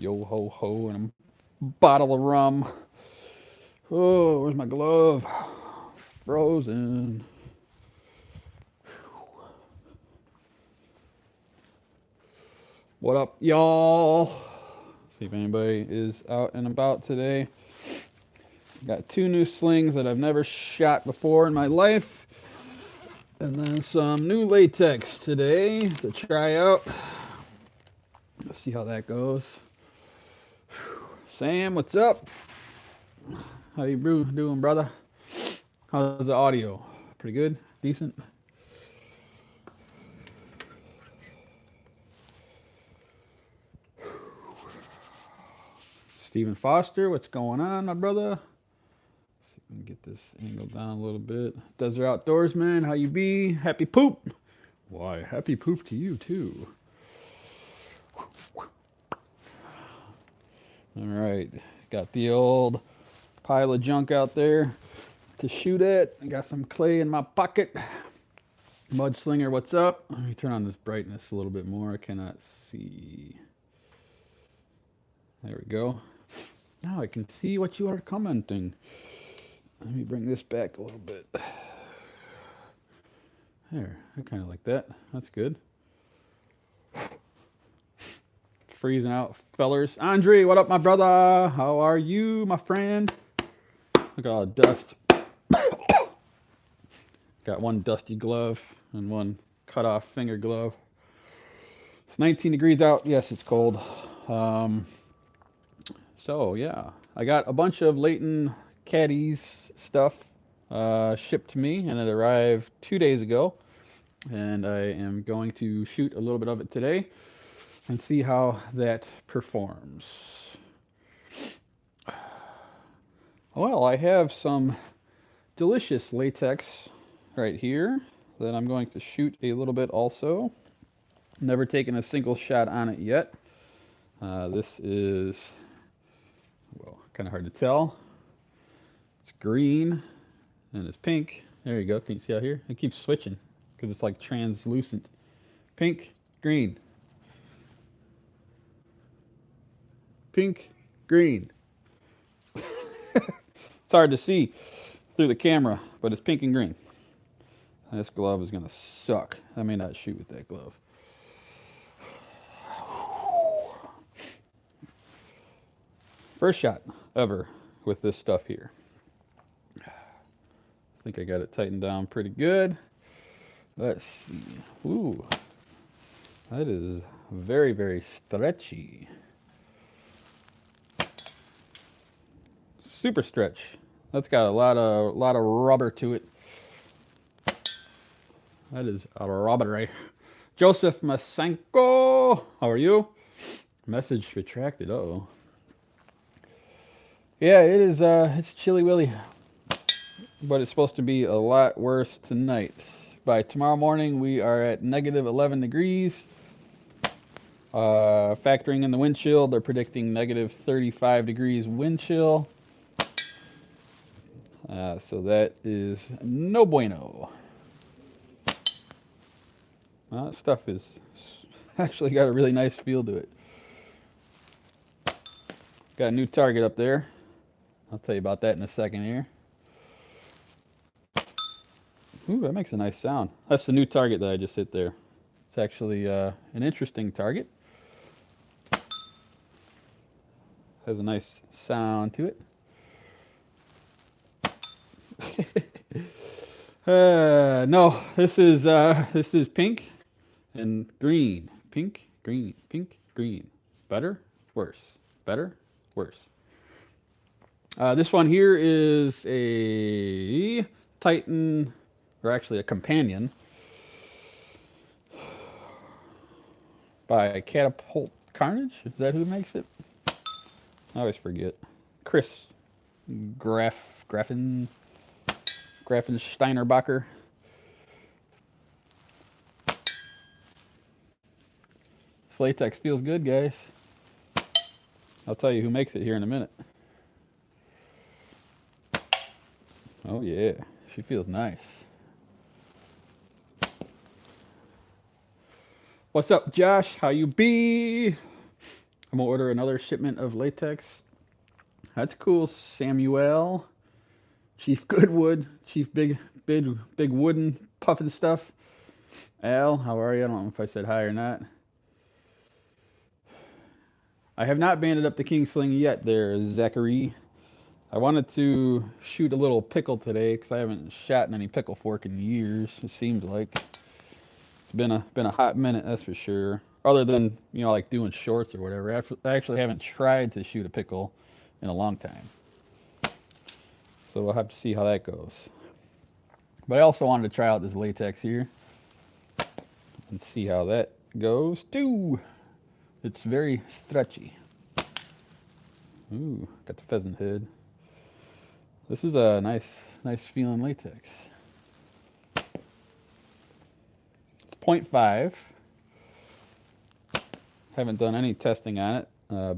Yo ho ho and a bottle of rum. Oh, where's my glove? Frozen. What up, y'all? See if anybody is out and about today. Got 2 new slings that I've never shot before in my life. And then some new latex today to try out. Let's see how that goes. Sam, what's up? How you doing, brother? How's the audio? Pretty good? Decent? Stephen Foster, what's going on, my brother? Let's see if we can get this angle down a little bit. Desert Outdoorsman, how you be? Happy poop. Why, happy poop to you, too. All right, got the old pile of junk out there to shoot at. I got some clay in my pocket. Mudslinger, what's up? Let me turn on this brightness a little bit more. I cannot see. There we go. Now I can see what you are commenting. Let me bring this back a little bit. There, I kind of like that. That's good. Freezing out, fellers. Andre, what up, my brother? How are you, my friend? Look at all the dust. Got one dusty glove and one cut off finger glove. It's 19 degrees out. Yes, it's cold. So yeah, I got a bunch of Leighton Caddies stuff shipped to me, and it arrived 2 days ago. And I am going to shoot a little bit of it today and see how that performs. Well, I have some delicious latex right here that I'm going to shoot a little bit also. Never taken a single shot on it yet. This is, well, kind of hard to tell. It's green and it's pink. There you go. Can you see out here? It keeps switching because it's like translucent. Pink, green. Pink, green. It's hard to see through the camera, but it's pink and green. This glove is going to suck. I may not shoot with that glove. First shot ever with this stuff here. I think I got it tightened down pretty good. Let's see. Ooh, that is very, very stretchy. Super stretch. That's got a lot of rubber to it. That is a rubber. Joseph Masenko, how are you? Message retracted. Uh-oh. Yeah, it is. It's chilly willy, but it's supposed to be a lot worse tonight. By tomorrow morning, we are at negative 11 degrees. Factoring in the wind chill, they're predicting negative 35 degrees wind chill. So that is no bueno. Well, that stuff is actually got a really nice feel to it. Got a new target up there. I'll tell you about that in a second here. Ooh, that makes a nice sound. That's the new target that I just hit there. It's actually an interesting target. Has a nice sound to it. No, this is pink and green. Pink, green, pink, green. Better, worse. Better, worse. This one here is a Titan, or actually a companion, by Catapult Carnage. Is that who makes it? I always forget. Chris Grafensteinerbacher. This latex feels good, guys. I'll tell you who makes it here in a minute. Oh yeah, she feels nice. What's up, Josh? How you be? I'm gonna order another shipment of latex. That's cool, Samuel. Chief Goodwood, Chief Big Wooden Puffin stuff. Al, how are you? I don't know if I said hi or not. I have not banded up the King Sling yet there, Zachary. I wanted to shoot a little pickle today because I haven't shot in any pickle fork in years, it seems like. It's been a hot minute, that's for sure. Other than, you know, like doing shorts or whatever. I actually haven't tried to shoot a pickle in a long time. So we'll have to see how that goes. But I also wanted to try out this latex here and see how that goes too. It's very stretchy. Ooh, got the pheasant head. This is a nice feeling latex. It's 0.5. Haven't done any testing on it.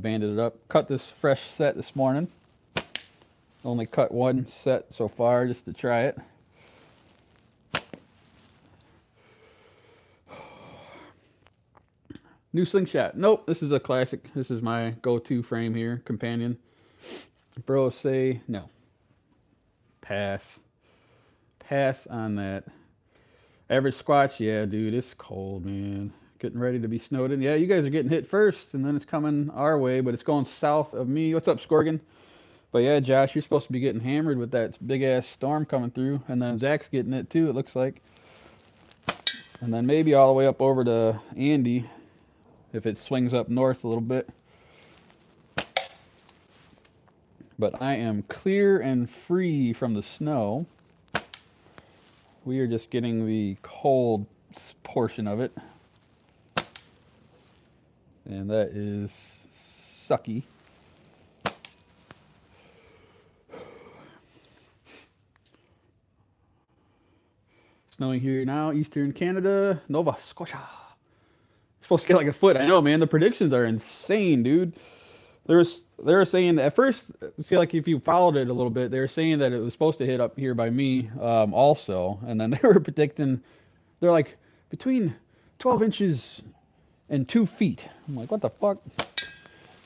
Banded it up. Cut this fresh set this morning. Only cut one set so far just to try it. New slingshot. Nope, this is a classic. This is my go-to frame here, companion. Bros say no. Pass. Pass on that. Average squatch, yeah, dude, it's cold, man. Getting ready to be snowed in. Yeah, you guys are getting hit first, and then it's coming our way, but it's going south of me. What's up, Scorgan? But yeah, Josh, you're supposed to be getting hammered with that big-ass storm coming through, and then Zach's getting it too, it looks like. And then maybe all the way up over to Andy, if it swings up north a little bit. But I am clear and free from the snow. We are just getting the cold portion of it. And that is sucky. Snowing here now, eastern Canada, Nova Scotia. Supposed to get like a foot. I know, man. The predictions are insane, dude. They were saying at first, see, like if you followed it a little bit, they were saying that it was supposed to hit up here by me, also, and then they were predicting, they're like between 12 inches and 2 feet. I'm like, what the fuck?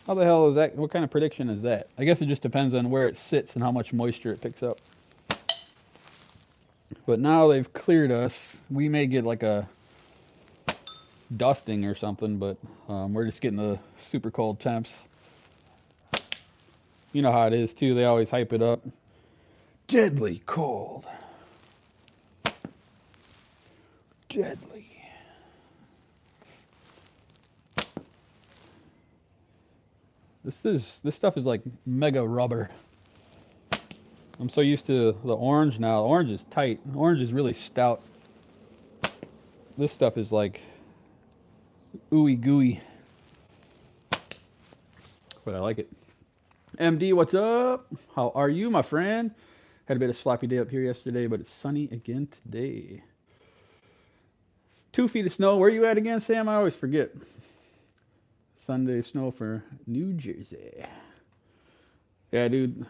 How the hell is that? What kind of prediction is that? I guess it just depends on where it sits and how much moisture it picks up. But now they've cleared us. We may get like a dusting or something, but we're just getting the super cold temps. You know how it is too, they always hype it up. Deadly cold. Deadly. This stuff is like mega rubber. I'm so used to the orange now. The orange is tight. The orange is really stout. This stuff is like ooey gooey. But I like it. MD, what's up? How are you, my friend? Had a bit of sloppy day up here yesterday, but it's sunny again today. 2 feet of snow. Where are you at again, Sam? I always forget. Sunday snow for New Jersey. Yeah, dude.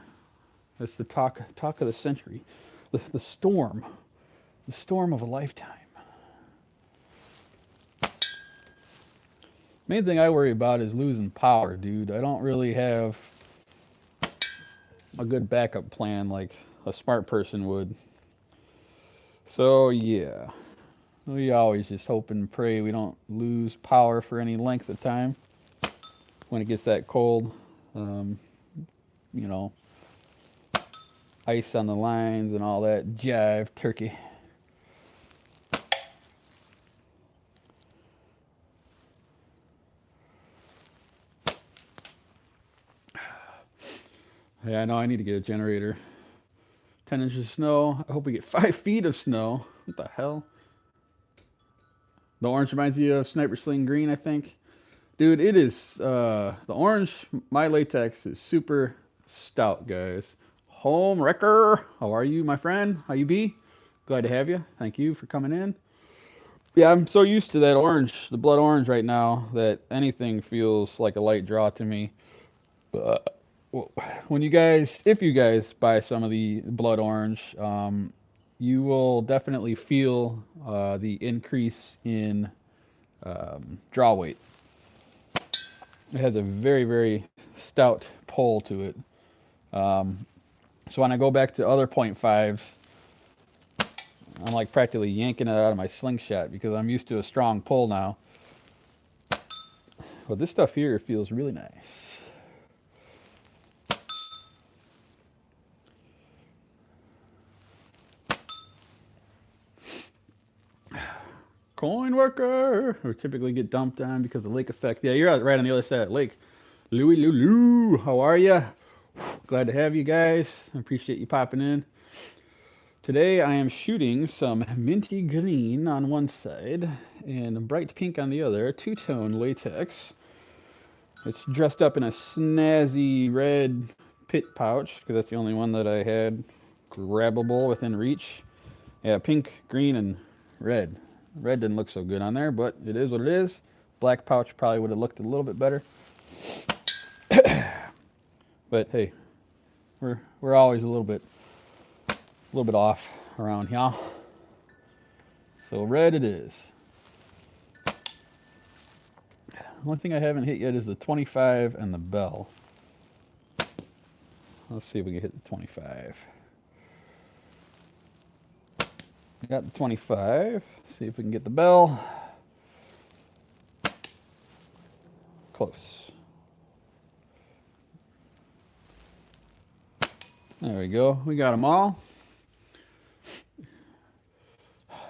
That's the talk of the century. The storm. The storm of a lifetime. Main thing I worry about is losing power, dude. I don't really have a good backup plan like a smart person would. So yeah, we always just hope and pray we don't lose power for any length of time when it gets that cold. You know, ice on the lines and all that jive turkey. Yeah, I know I need to get a generator. 10 inches of snow. I hope we get 5 feet of snow. What the hell? The orange reminds you of Sniper Sling Green, I think. Dude, it is, the orange, my latex is super stout, guys. Home Wrecker, how are you, my friend? How you be? Glad to have you. Thank you for coming in. Yeah, I'm so used to that orange, the blood orange right now, that anything feels like a light draw to me. When you guys, if you guys buy some of the blood orange, you will definitely feel the increase in draw weight. It has a very, very stout pull to it. So when I go back to other .5s, I'm like practically yanking it out of my slingshot because I'm used to a strong pull now. But this stuff here feels really nice. Coin worker, or typically get dumped on because of lake effect. Yeah, you're right on the other side of the lake. Louie Lulu, how are you? Glad to have you guys. I appreciate you popping in. Today I am shooting some minty green on one side and bright pink on the other, two-tone latex. It's dressed up in a snazzy red pit pouch because that's the only one that I had grabbable within reach. Yeah, pink, green, and red. Red didn't look so good on there, but it is what it is. Black pouch probably would have looked a little bit better. But hey, we're always a little bit off around here. So red it is. One thing I haven't hit yet is the 25 and the bell. Let's see if we can hit the 25. Got the 25. See if we can get the bell. Close. There we go. We got them all.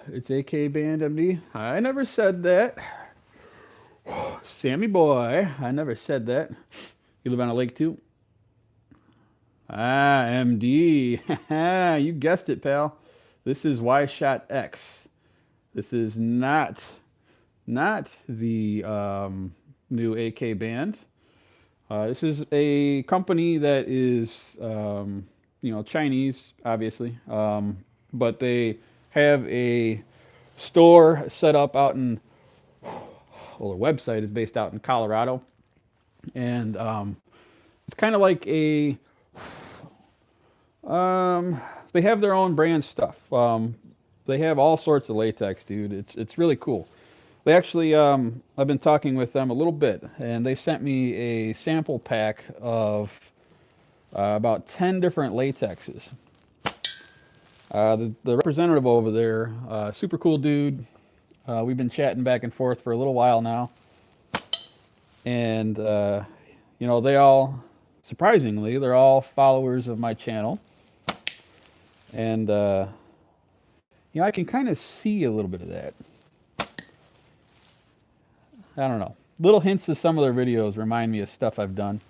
It's AK Band MD. I never said that. Sammy boy, I never said that. You live on a lake too? Ah, MD. You guessed it, pal. This is Y-Shot X. This is not the new AK band. This is a company that is, Chinese, obviously, but they have a store set up out in, well, their website is based out in Colorado, and it's kind of like a, they have their own brand stuff. They have all sorts of latex, dude. It's really cool. They actually, I've been talking with them a little bit, and they sent me a sample pack of about 10 different latexes. The representative over there, super cool dude. We've been chatting back and forth for a little while now. And, they all, surprisingly, they're all followers of my channel. And, I can kind of see a little bit of that. I don't know. Little hints of some of their videos remind me of stuff I've done.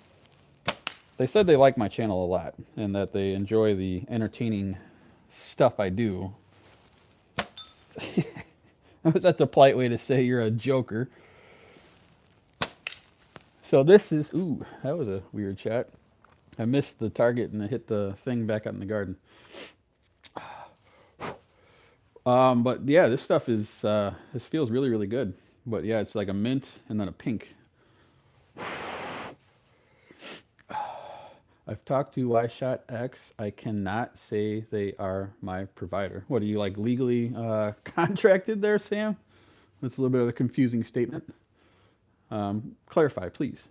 They said they like my channel a lot and that they enjoy the entertaining stuff I do. That's a polite way to say you're a joker. So this is, ooh, that was a weird shot. I missed the target and I hit the thing back out in the garden. But yeah, this stuff is, this feels really, really good. But yeah, it's like a mint and then a pink. I've talked to Y-Shot X. I cannot say they are my provider. What, are you like legally contracted there, Sam? That's a little bit of a confusing statement. Clarify, please.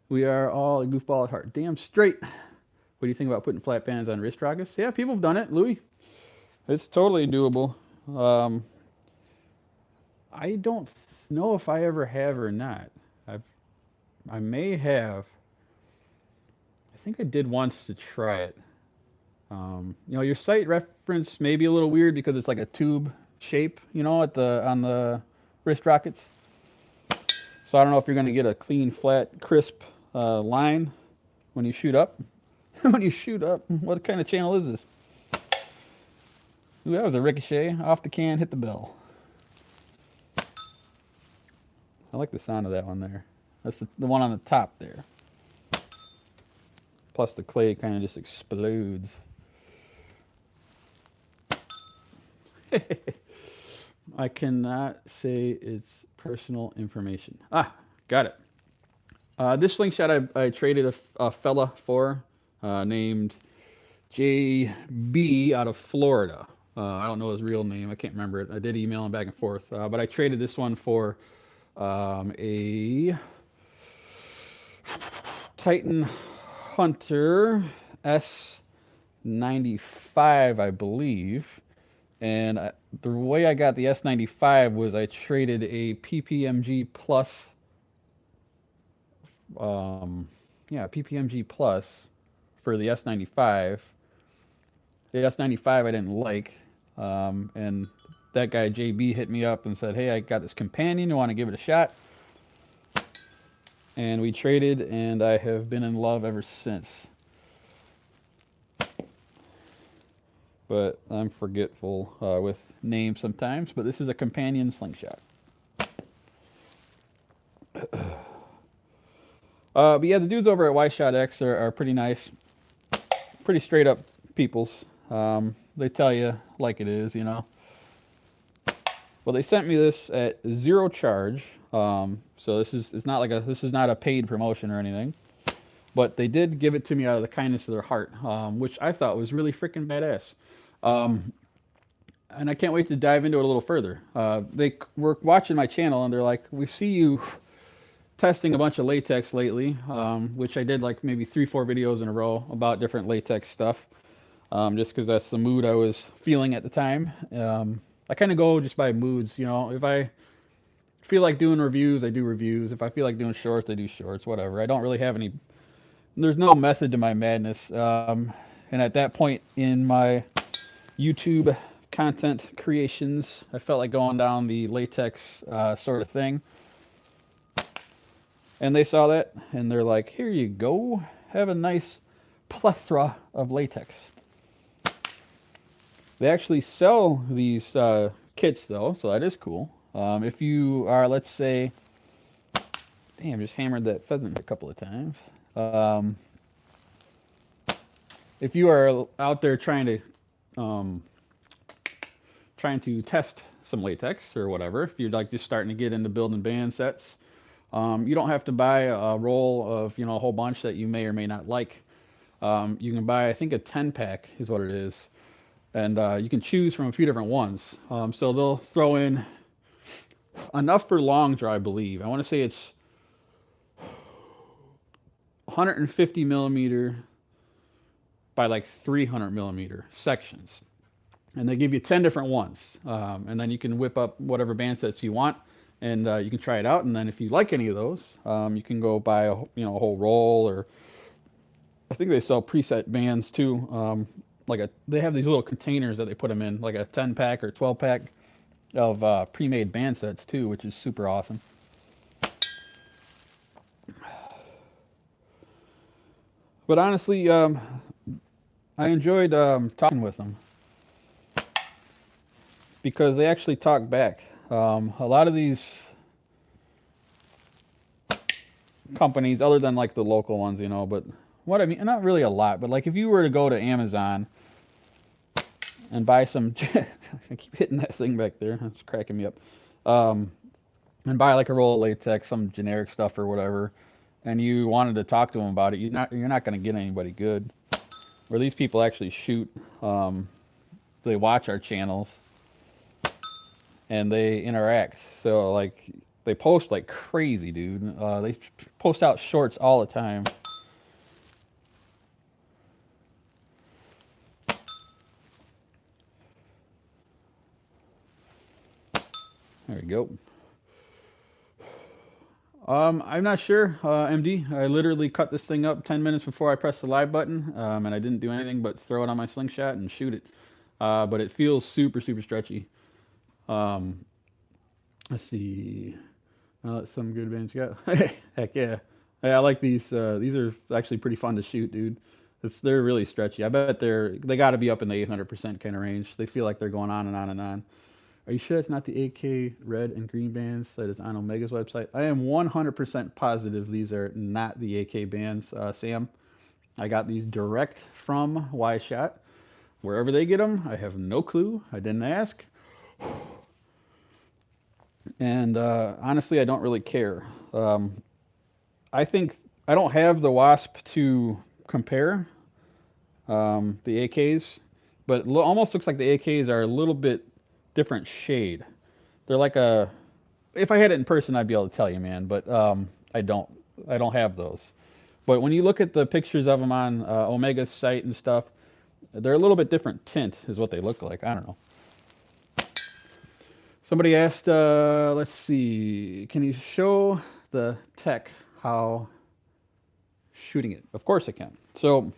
We are all a goofball at heart. Damn straight. What do you think about putting flat bands on wrist rockets? Yeah, people have done it, Louis. It's totally doable. I don't know if I ever have or not. I may have. I think I did once to try it. Your site reference may be a little weird because it's like a tube shape, on the wrist rockets. So I don't know if you're going to get a clean, flat, crisp line when you shoot up. When you shoot up, what kind of channel is this? Ooh, that was a ricochet. Off the can, hit the bell. I like the sound of that one there. That's the one on the top there. Plus the clay kind of just explodes. I cannot say it's personal information. Ah, got it. This slingshot I traded a fella for named JB out of Florida. I don't know his real name. I can't remember it. I did email him back and forth. But I traded this one for a Titan Hunter S95, I believe. And the way I got the S95 was I traded a PPMG Plus, PPMG Plus for the S95. The S95 I didn't like, and that guy JB hit me up and said, "Hey, I got this companion. You want to give it a shot?" And we traded, and I have been in love ever since. But I'm forgetful with names sometimes. But this is a companion slingshot. But yeah, the dudes over at Y-Shot X are pretty nice, pretty straight up peoples. They tell you like it is, you know. Well, they sent me this at 0 charge. So this is not a paid promotion or anything, but they did give it to me out of the kindness of their heart, which I thought was really freaking badass. And I can't wait to dive into it a little further. They were watching my channel and they're like, "We see you testing a bunch of latex lately," which I did like maybe 3-4 videos in a row about different latex stuff, just because that's the mood I was feeling at the time. I kind of go just by moods, you know. If I feel like doing reviews, I do reviews. If I feel like doing shorts, I do shorts, whatever. I don't really have any, there's no method to my madness. And at that point in my YouTube content creations, I felt like going down the latex sort of thing. And they saw that, and they're like, "Here you go. Have a nice plethora of latex." They actually sell these kits, though, so that is cool. If you are, let's say, damn, just hammered that pheasant a couple of times. If you are out there trying to test some latex or whatever, if you're like just starting to get into building band sets, you don't have to buy a roll of, you know, a whole bunch that you may or may not like. You can buy, I think, a 10-pack is what it is. And you can choose from a few different ones. So they'll throw in enough for long draw, I believe. I want to say it's 150 millimeter by like 300 millimeter sections. And they give you 10 different ones. And then you can whip up whatever band sets you want. And you can try it out. And then if you like any of those, you can go buy a whole roll, or I think they sell preset bands too. They have these little containers that they put them in, like a 10-pack or 12-pack of pre-made band sets too, which is super awesome. But honestly, I enjoyed talking with them because they actually talk back. A lot of these companies, other than like the local ones, you know, but what I mean, not really a lot, but like if you were to go to Amazon and buy some, I keep hitting that thing back there, it's cracking me up, and buy like a roll of latex, some generic stuff or whatever, and you wanted to talk to them about it, you're not going to get anybody good. Where these people actually shoot, they watch our channels, and they interact. So like they post like crazy, dude. They post out shorts all the time. There we go. I'm not sure, MD. I literally cut this thing up 10 minutes before I pressed the live button, and I didn't do anything but throw it on my slingshot and shoot it. But it feels super, super stretchy. Let's see. Some good bands you got. Heck yeah. Hey, I like these. These are actually pretty fun to shoot, dude. They're really stretchy. I bet they got to be up in the 800% kind of range. They feel like they're going on and on and on. Are you sure it's not the AK red and green bands that is on Omega's website? I am 100% positive these are not the AK bands, Sam. I got these direct from Y-Shot. Wherever they get them, I have no clue. I didn't ask. And honestly, I don't really care. I think I don't have the Wasp to compare the AKs, but it almost looks like the AKs are a little bit different shade. They're like if I had it in person, I'd be able to tell you, man, but I don't have those. But when you look at the pictures of them on Omega's site and stuff, they're a little bit different tint is what they look like. I don't know. Somebody asked, let's see, can you show the tech how shooting it? Of course I can. So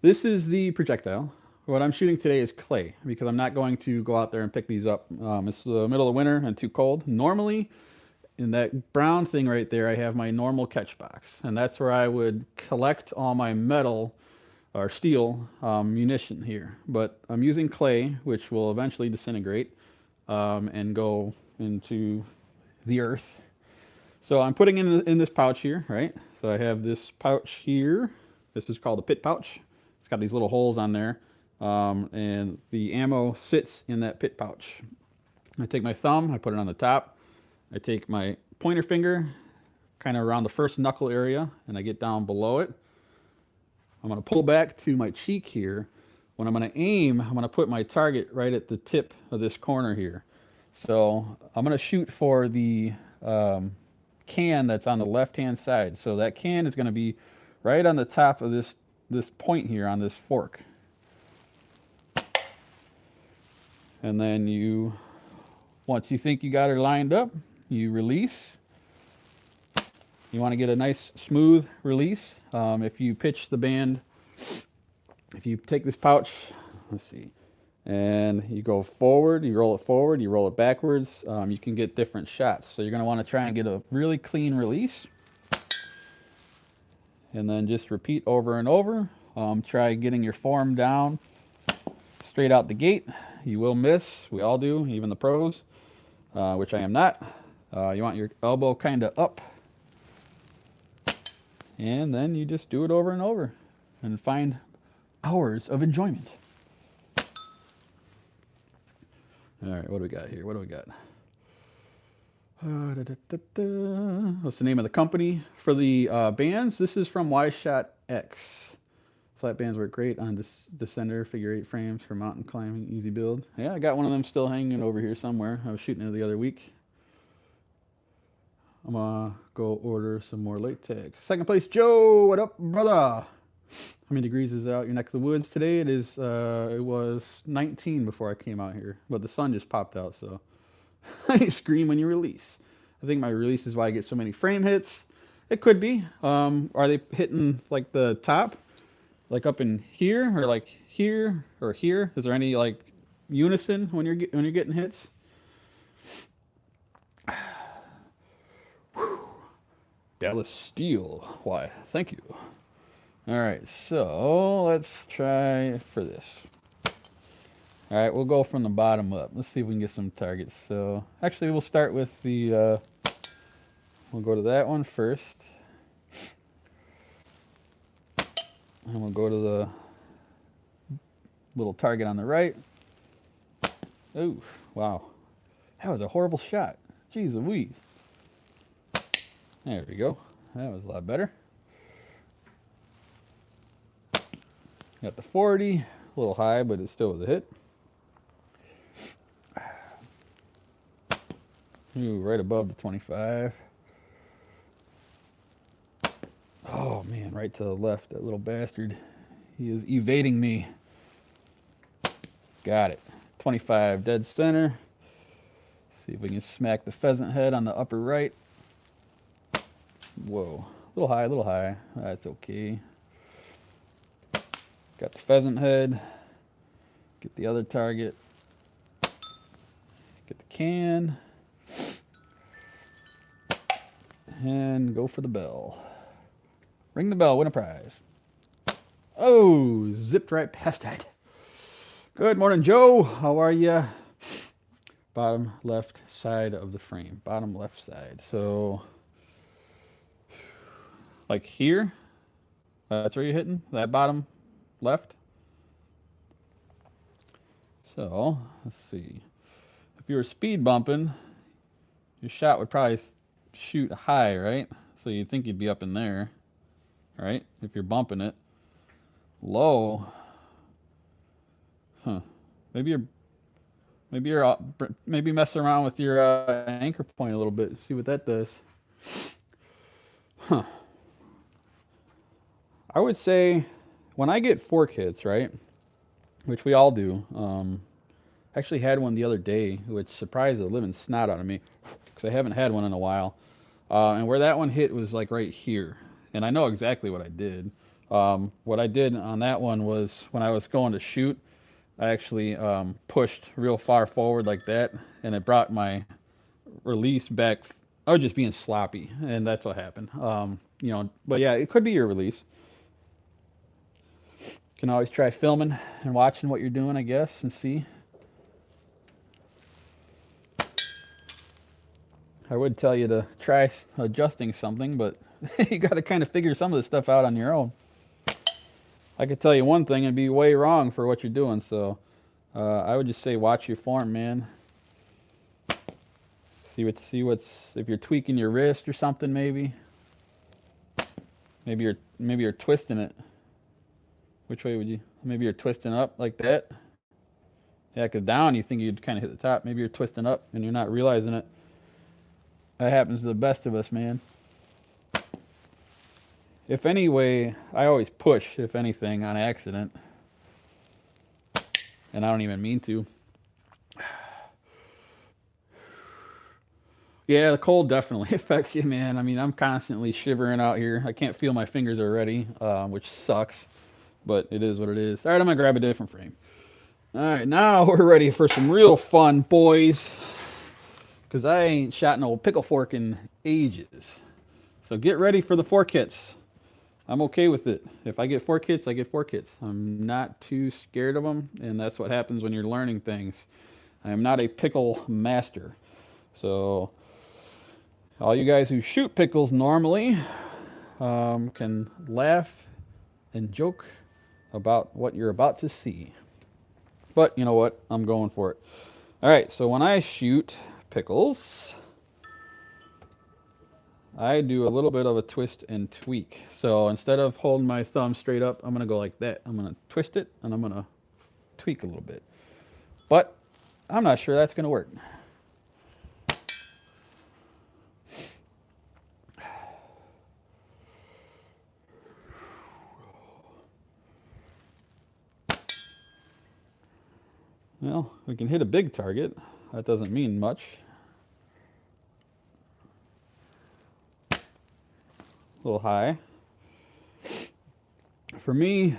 this is the projectile. What I'm shooting today is clay because I'm not going to go out there and pick these up. It's the middle of winter and too cold. Normally, in that brown thing right there, I have my normal catch box, and that's where I would collect all my metal or steel munition here. But I'm using clay, which will eventually disintegrate and go into the earth. So I'm putting in this pouch here, right? So I have this pouch here. This is called a pit pouch. It's got these little holes on there, and the ammo sits in that pit pouch. I take my thumb, I put it on the top. I take my pointer finger, kind of around the first knuckle area, and I get down below it. I'm going to pull back to my cheek here. When I'm going to aim, I'm going to put my target right at the tip of this corner here. So I'm going to shoot for the can that's on the left-hand side. So that can is going to be right on the top of this point here on this fork. And then once you think you got her lined up, you release. You want to get a nice smooth release. If you pitch the band, if you take this pouch, let's see, and you go forward, you roll it backwards, you can get different shots. So you're going to want to try and get a really clean release. And then just repeat over and over. Try getting your form down straight out the gate. You will miss. We all do, even the pros, which I am not. You want your elbow kind of up. And then you just do it over and over and find hours of enjoyment. All right, what do we got here? What do we got? What's the name of the company for the bands? This is from Y-Shot X. Flat bands work great on Descender figure 8 frames for mountain climbing, easy build. Yeah, I got one of them still hanging over here somewhere. I was shooting it the other week. I'm gonna go order some more latex. Second place, Joe. What up, brother? How many degrees is out your neck of the woods today? It was 19 before I came out here, but the sun just popped out, so I scream when you release. I think my release is why I get so many frame hits. It could be. Are they hitting like the top, like up in here, or like here, or here? Is there any like unison when you're getting hits? Dallas Steel. Why? Thank you. All right, so let's try for this. All right, we'll go from the bottom up. Let's see if we can get some targets. So actually, we'll start with the. We'll go to that one first, and we'll go to the little target on the right. Oh, wow, that was a horrible shot. Jeez Louise. There we go. That was a lot better. Got the 40, a little high, but it still was a hit. Ooh, right above the 25. Oh man, right to the left, that little bastard. He is evading me. Got it. 25 dead center. See if we can smack the pheasant head on the upper right. Whoa, a little high, a little high. That's okay. Got the pheasant head. Get the other target. Get the can. And go for the bell. Ring the bell, win a prize. Oh, zipped right past that. Good morning, Joe. How are you? Bottom left side of the frame. Bottom left side. So, like here, that's where you're hitting, that bottom left. So, let's see. If you were speed bumping, your shot would probably shoot high, right? So you'd think you'd be up in there, right? If you're bumping it. Low. Huh. Maybe mess around with your anchor point a little bit. See what that does. Huh. I would say when I get fork hits, right, which we all do. I actually had one the other day, which surprised the living snot out of me because I haven't had one in a while. And where that one hit was like right here. And I know exactly what I did. What I did on that one was when I was going to shoot, I actually pushed real far forward like that, and it brought my release back. I was just being sloppy, and that's what happened. But yeah, it could be your release. You can always try filming and watching what you're doing, I guess, and see. I would tell you to try adjusting something, but you got to kind of figure some of this stuff out on your own. I could tell you one thing and be way wrong for what you're doing, so I would just say watch your form, man. See what's if you're tweaking your wrist or something, maybe. Maybe you're twisting it. Which way would you? Maybe you're twisting up like that. Yeah, because down you think you'd kind of hit the top. Maybe you're twisting up and you're not realizing it. That happens to the best of us, man. If anyway, I always push, if anything, on accident. And I don't even mean to. Yeah, the cold definitely affects you, man. I mean, I'm constantly shivering out here. I can't feel my fingers already, which sucks. But it is what it is. All right, I'm going to grab a different frame. All right, now we're ready for some real fun, boys. Because I ain't shot no pickle fork in ages. So get ready for the fork hits. I'm okay with it. If I get fork hits, I get fork hits. I'm not too scared of them, and that's what happens when you're learning things. I am not a pickle master. So all you guys who shoot pickles normally can laugh and joke about what you're about to see. But you know what? I'm going for it. All right, so when I shoot pickles, I do a little bit of a twist and tweak. So instead of holding my thumb straight up, I'm going to go like that. I'm going to twist it, and I'm going to tweak a little bit. But I'm not sure that's going to work. Well, we can hit a big target. That doesn't mean much. A little high. For me,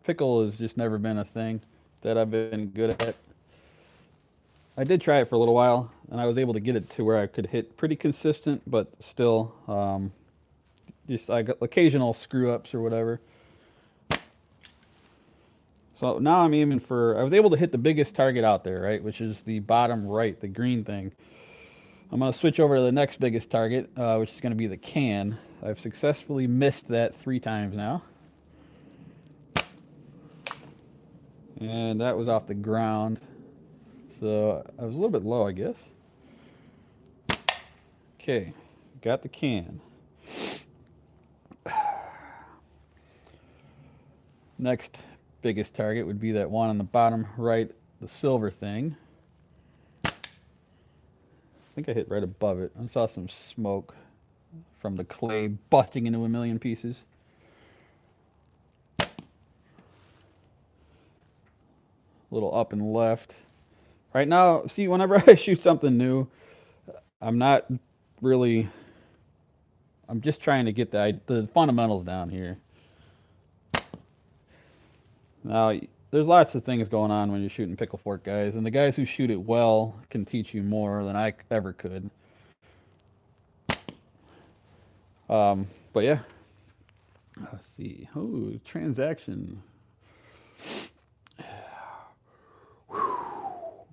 pickle has just never been a thing that I've been good at. I did try it for a little while, and I was able to get it to where I could hit pretty consistent, but still, just I got occasional screw ups or whatever. So now I'm aiming for, I was able to hit the biggest target out there, right, which is the bottom right, the green thing. I'm going to switch over to the next biggest target, which is going to be the can. I've successfully missed that 3 times now. And that was off the ground. So I was a little bit low, I guess. Okay, got the can. Next biggest target would be that one on the bottom right, the silver thing. I think I hit right above it. I saw some smoke from the clay busting into a million pieces. A little up and left. Right now, see, whenever I shoot something new, I'm not really, I'm just trying to get the fundamentals down here. Now, there's lots of things going on when you're shooting pickle fork, guys, and the guys who shoot it well can teach you more than I ever could. But yeah, let's see. Oh, transaction.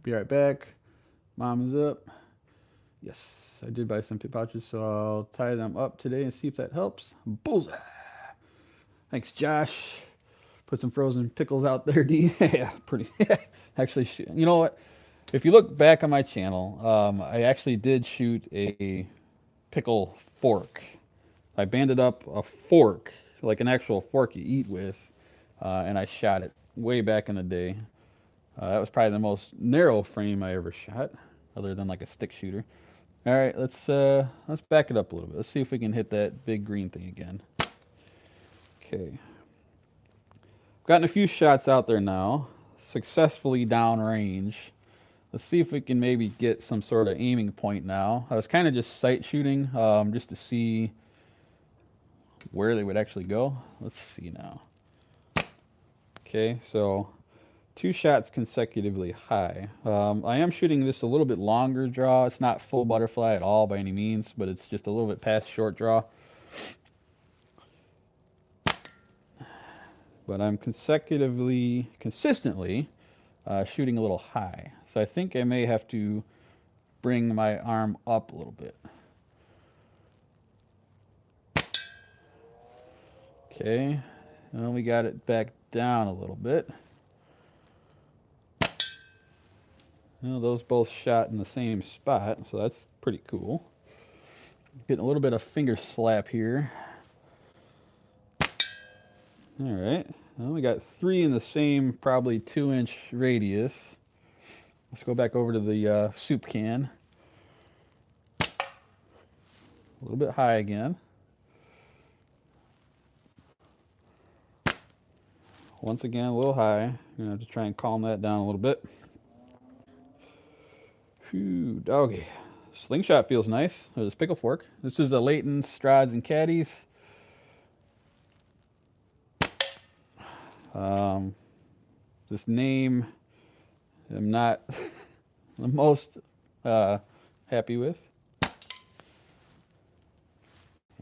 Be right back. Mom is up. Yes, I did buy some pit pouches, so I'll tie them up today and see if that helps. Bullseye. Thanks, Josh. Put some frozen pickles out there, D. Yeah, pretty. Actually, you know what? If you look back on my channel, I actually did shoot a pickle fork. I banded up a fork, like an actual fork you eat with, and I shot it way back in the day. That was probably the most narrow frame I ever shot, other than like a stick shooter. All right, let's back it up a little bit. Let's see if we can hit that big green thing again. Okay. Gotten a few shots out there now, successfully downrange. Let's see if we can maybe get some sort of aiming point now. I was kind of just sight shooting just to see where they would actually go. Let's see now. Okay, so 2 shots consecutively high. I am shooting this a little bit longer draw. It's not full butterfly at all by any means, but it's just a little bit past short draw. But I'm consistently shooting a little high. So I think I may have to bring my arm up a little bit. Okay, and we got it back down a little bit. Well, those both shot in the same spot, so that's pretty cool. Getting a little bit of finger slap here. All right, well, we got 3 in the same probably 2-inch radius. Let's go back over to the soup can. A little bit high again. Once again, a little high. I'm gonna have to try and calm that down a little bit. Phew, doggy. Slingshot feels nice. There's pickle fork. This is a Layton's, Strods, and Caddies. This name I'm not the most happy with.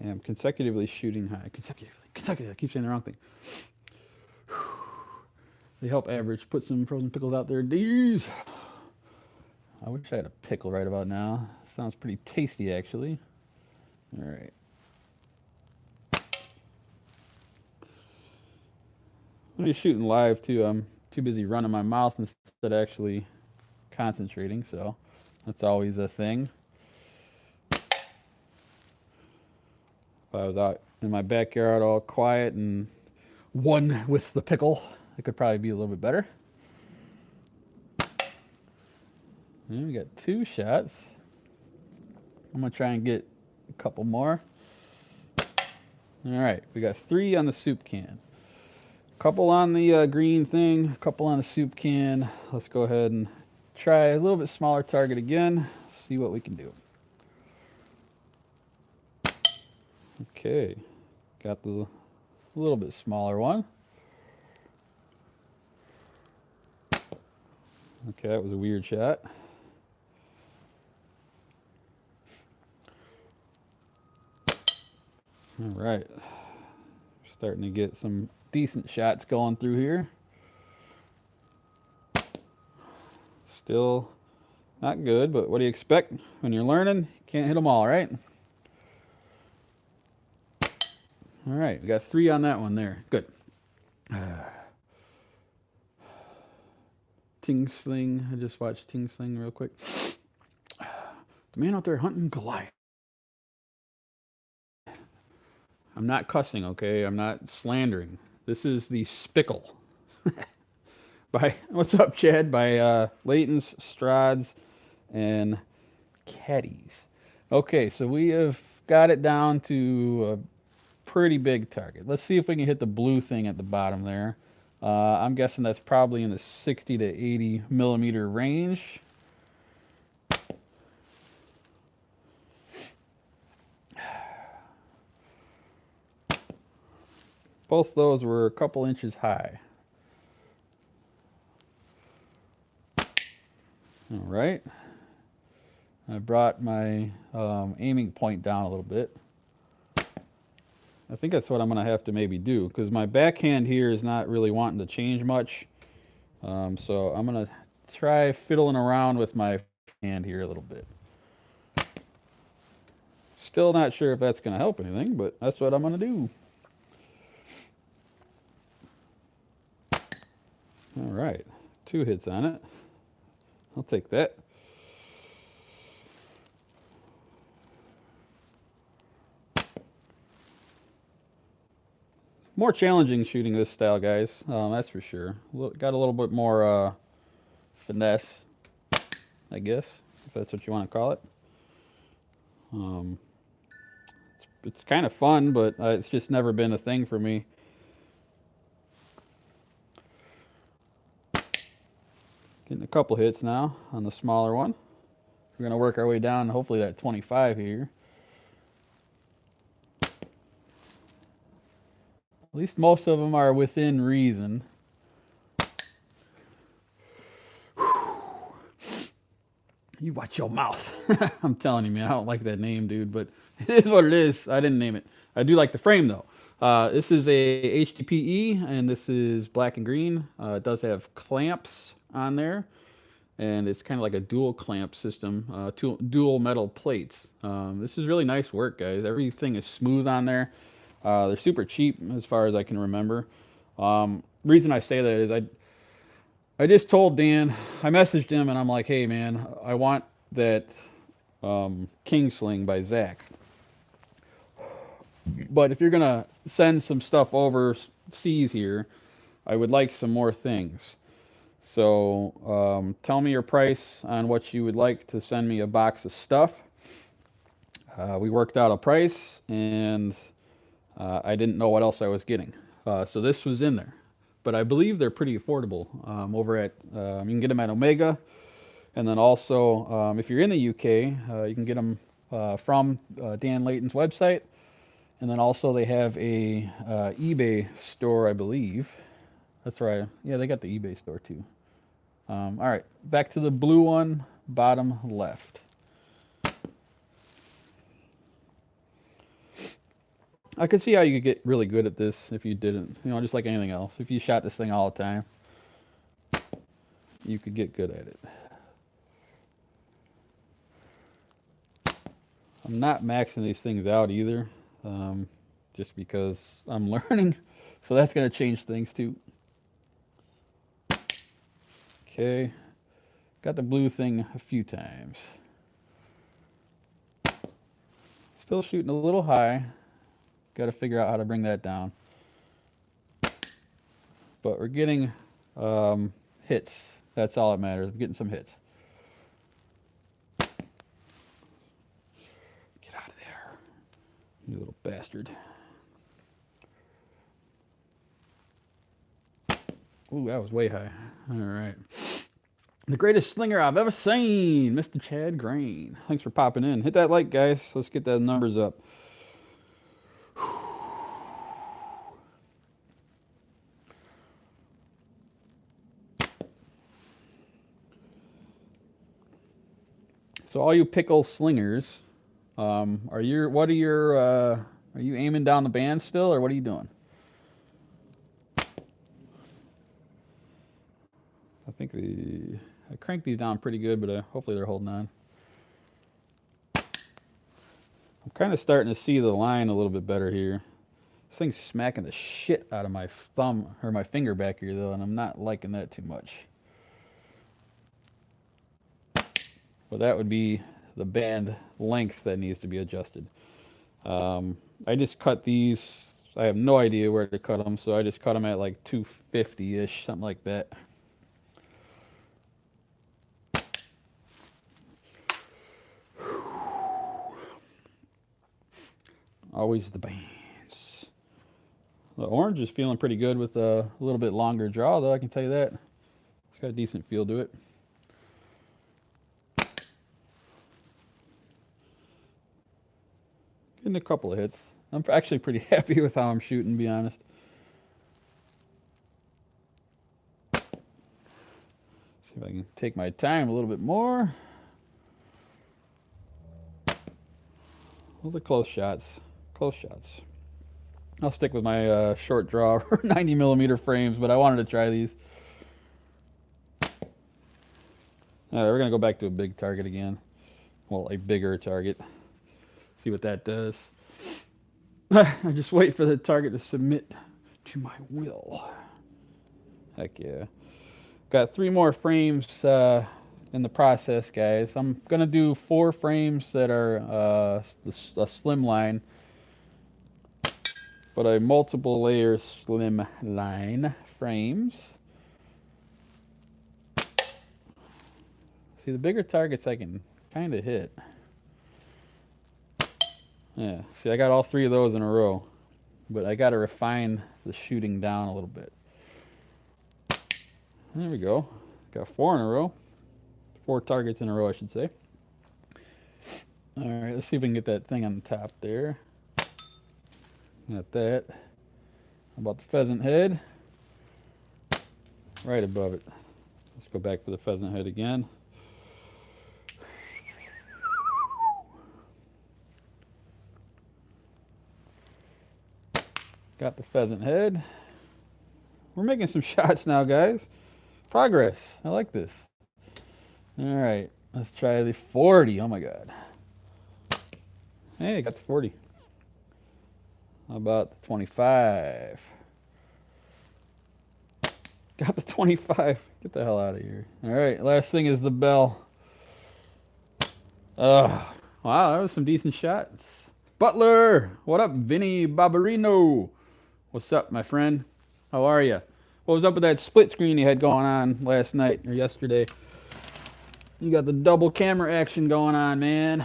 And I'm consecutively shooting high. Consecutively. I keep saying the wrong thing. They help average. Put some frozen pickles out there. DeeeZ. I wish I had a pickle right about now. Sounds pretty tasty, actually. All right. I'm just shooting live, too. I'm too busy running my mouth instead of actually concentrating, so that's always a thing. If I was out in my backyard all quiet and one with the pickle, it could probably be a little bit better. And we got 2 shots. I'm gonna try and get a couple more. All right, we got 3 on the soup can. Couple on the green thing, a couple on the soup can. Let's go ahead and try a little bit smaller target again. See what we can do. Okay, got the little bit smaller one. Okay, that was a weird shot. All right, starting to get some decent shots going through here. Still not good, but what do you expect when you're learning? You can't hit them all, right? All right, we got 3 on that one there. Good. DeeeZ Sling. I just watched DeeeZ Sling real quick. The man out there hunting Goliath. I'm not cussing, okay? I'm not slandering. This is the Pickle. By what's up, Chad? By Layton's, Strods, and Caddies. Okay, so we have got it down to a pretty big target. Let's see if we can hit the blue thing at the bottom there. I'm guessing that's probably in the 60 to 80 millimeter range. Both those were a couple inches high. All right. I brought my aiming point down a little bit. I think that's what I'm going to have to maybe do because my backhand here is not really wanting to change much. So I'm going to try fiddling around with my hand here a little bit. Still not sure if that's going to help anything, but that's what I'm going to do. All right, 2 hits on it. I'll take that. More challenging shooting this style, guys. That's for sure. Got a little bit more finesse, I guess, if that's what you want to call it. Um, it's kind of fun, but it's just never been a thing for me. Getting a couple hits now on the smaller one. We're going to work our way down, hopefully that 25 here. At least most of them are within reason. You watch your mouth. I'm telling you, man, I don't like that name, dude, but it is what it is. I didn't name it. I do like the frame, though. This is a HDPE, and this is black and green. It does have clamps on there, and it's kind of like a dual clamp system, dual metal plates. This is really nice work, guys. Everything is smooth on there. They're super cheap as far as I can remember. Reason I say that is I just told Dan, I messaged him and I'm like, hey man, I want that King Sling by Zach. But if you're gonna send some stuff overseas here, I would like some more things. So tell me your price on what you would like to send me a box of stuff. We worked out a price and I didn't know what else I was getting. So this was in there. But I believe they're pretty affordable over at, you can get them at Omega. And then also, if you're in the UK, you can get them from Dan Layton's website. And then also they have a eBay store, I believe. That's right. Yeah, they got the eBay store too. All right, back to the blue one, bottom left. I could see how you could get really good at this if you didn't, just like anything else. If you shot this thing all the time, you could get good at it. I'm not maxing these things out either, just because I'm learning. So that's going to change things too. Okay, got the blue thing a few times. Still shooting a little high. Got to figure out how to bring that down. But we're getting hits. That's all that matters. I'm getting some hits. Get out of there, you little bastard. Ooh, that was way high. All right. The greatest slinger I've ever seen, Mr. Chad Grain. Thanks for popping in. Hit that like, guys. Let's get those numbers up. So all you Pickle slingers, are you aiming down the band still, or what are you doing? I think I cranked these down pretty good, but hopefully they're holding on. I'm kind of starting to see the line a little bit better here. This thing's smacking the shit out of my thumb, or my finger back here though, and I'm not liking that too much. But that would be the band length that needs to be adjusted. I just cut these. I have no idea where to cut them, so I just cut them at like 250-ish, something like that. Always the bands. The orange is feeling pretty good with a little bit longer draw, though, I can tell you that. It's got a decent feel to it. Getting a couple of hits. I'm actually pretty happy with how I'm shooting, to be honest. See if I can take my time a little bit more. Those are close shots. Close shots. I'll stick with my short draw 90 millimeter frames, but I wanted to try these. All right, we're gonna go back to a big target again. Well, a bigger target. See what that does. I just wait for the target to submit to my will. Heck yeah. Got 3 more frames in the process, guys. I'm gonna do 4 frames that are a slim line, but a multiple layer slim line frames. See, the bigger targets I can kind of hit. Yeah, see, I got all 3 of those in a row, but I got to refine the shooting down a little bit. There we go. Got 4 in a row. 4 targets in a row, I should say. All right, let's see if we can get that thing on the top there. Got that. How about the pheasant head? Right above it. Let's go back for the pheasant head again. Got the pheasant head. We're making some shots now, guys. Progress. I like this. All right, let's try the 40. Oh my God. Hey, I got the 40. How about the 25? Got the 25. Get the hell out of here. All right, last thing is the bell. Wow, that was some decent shots. Butler, what up, Vinny Barbarino? What's up, my friend? How are you? What was up with that split screen you had going on last night or yesterday? You got the double camera action going on, man.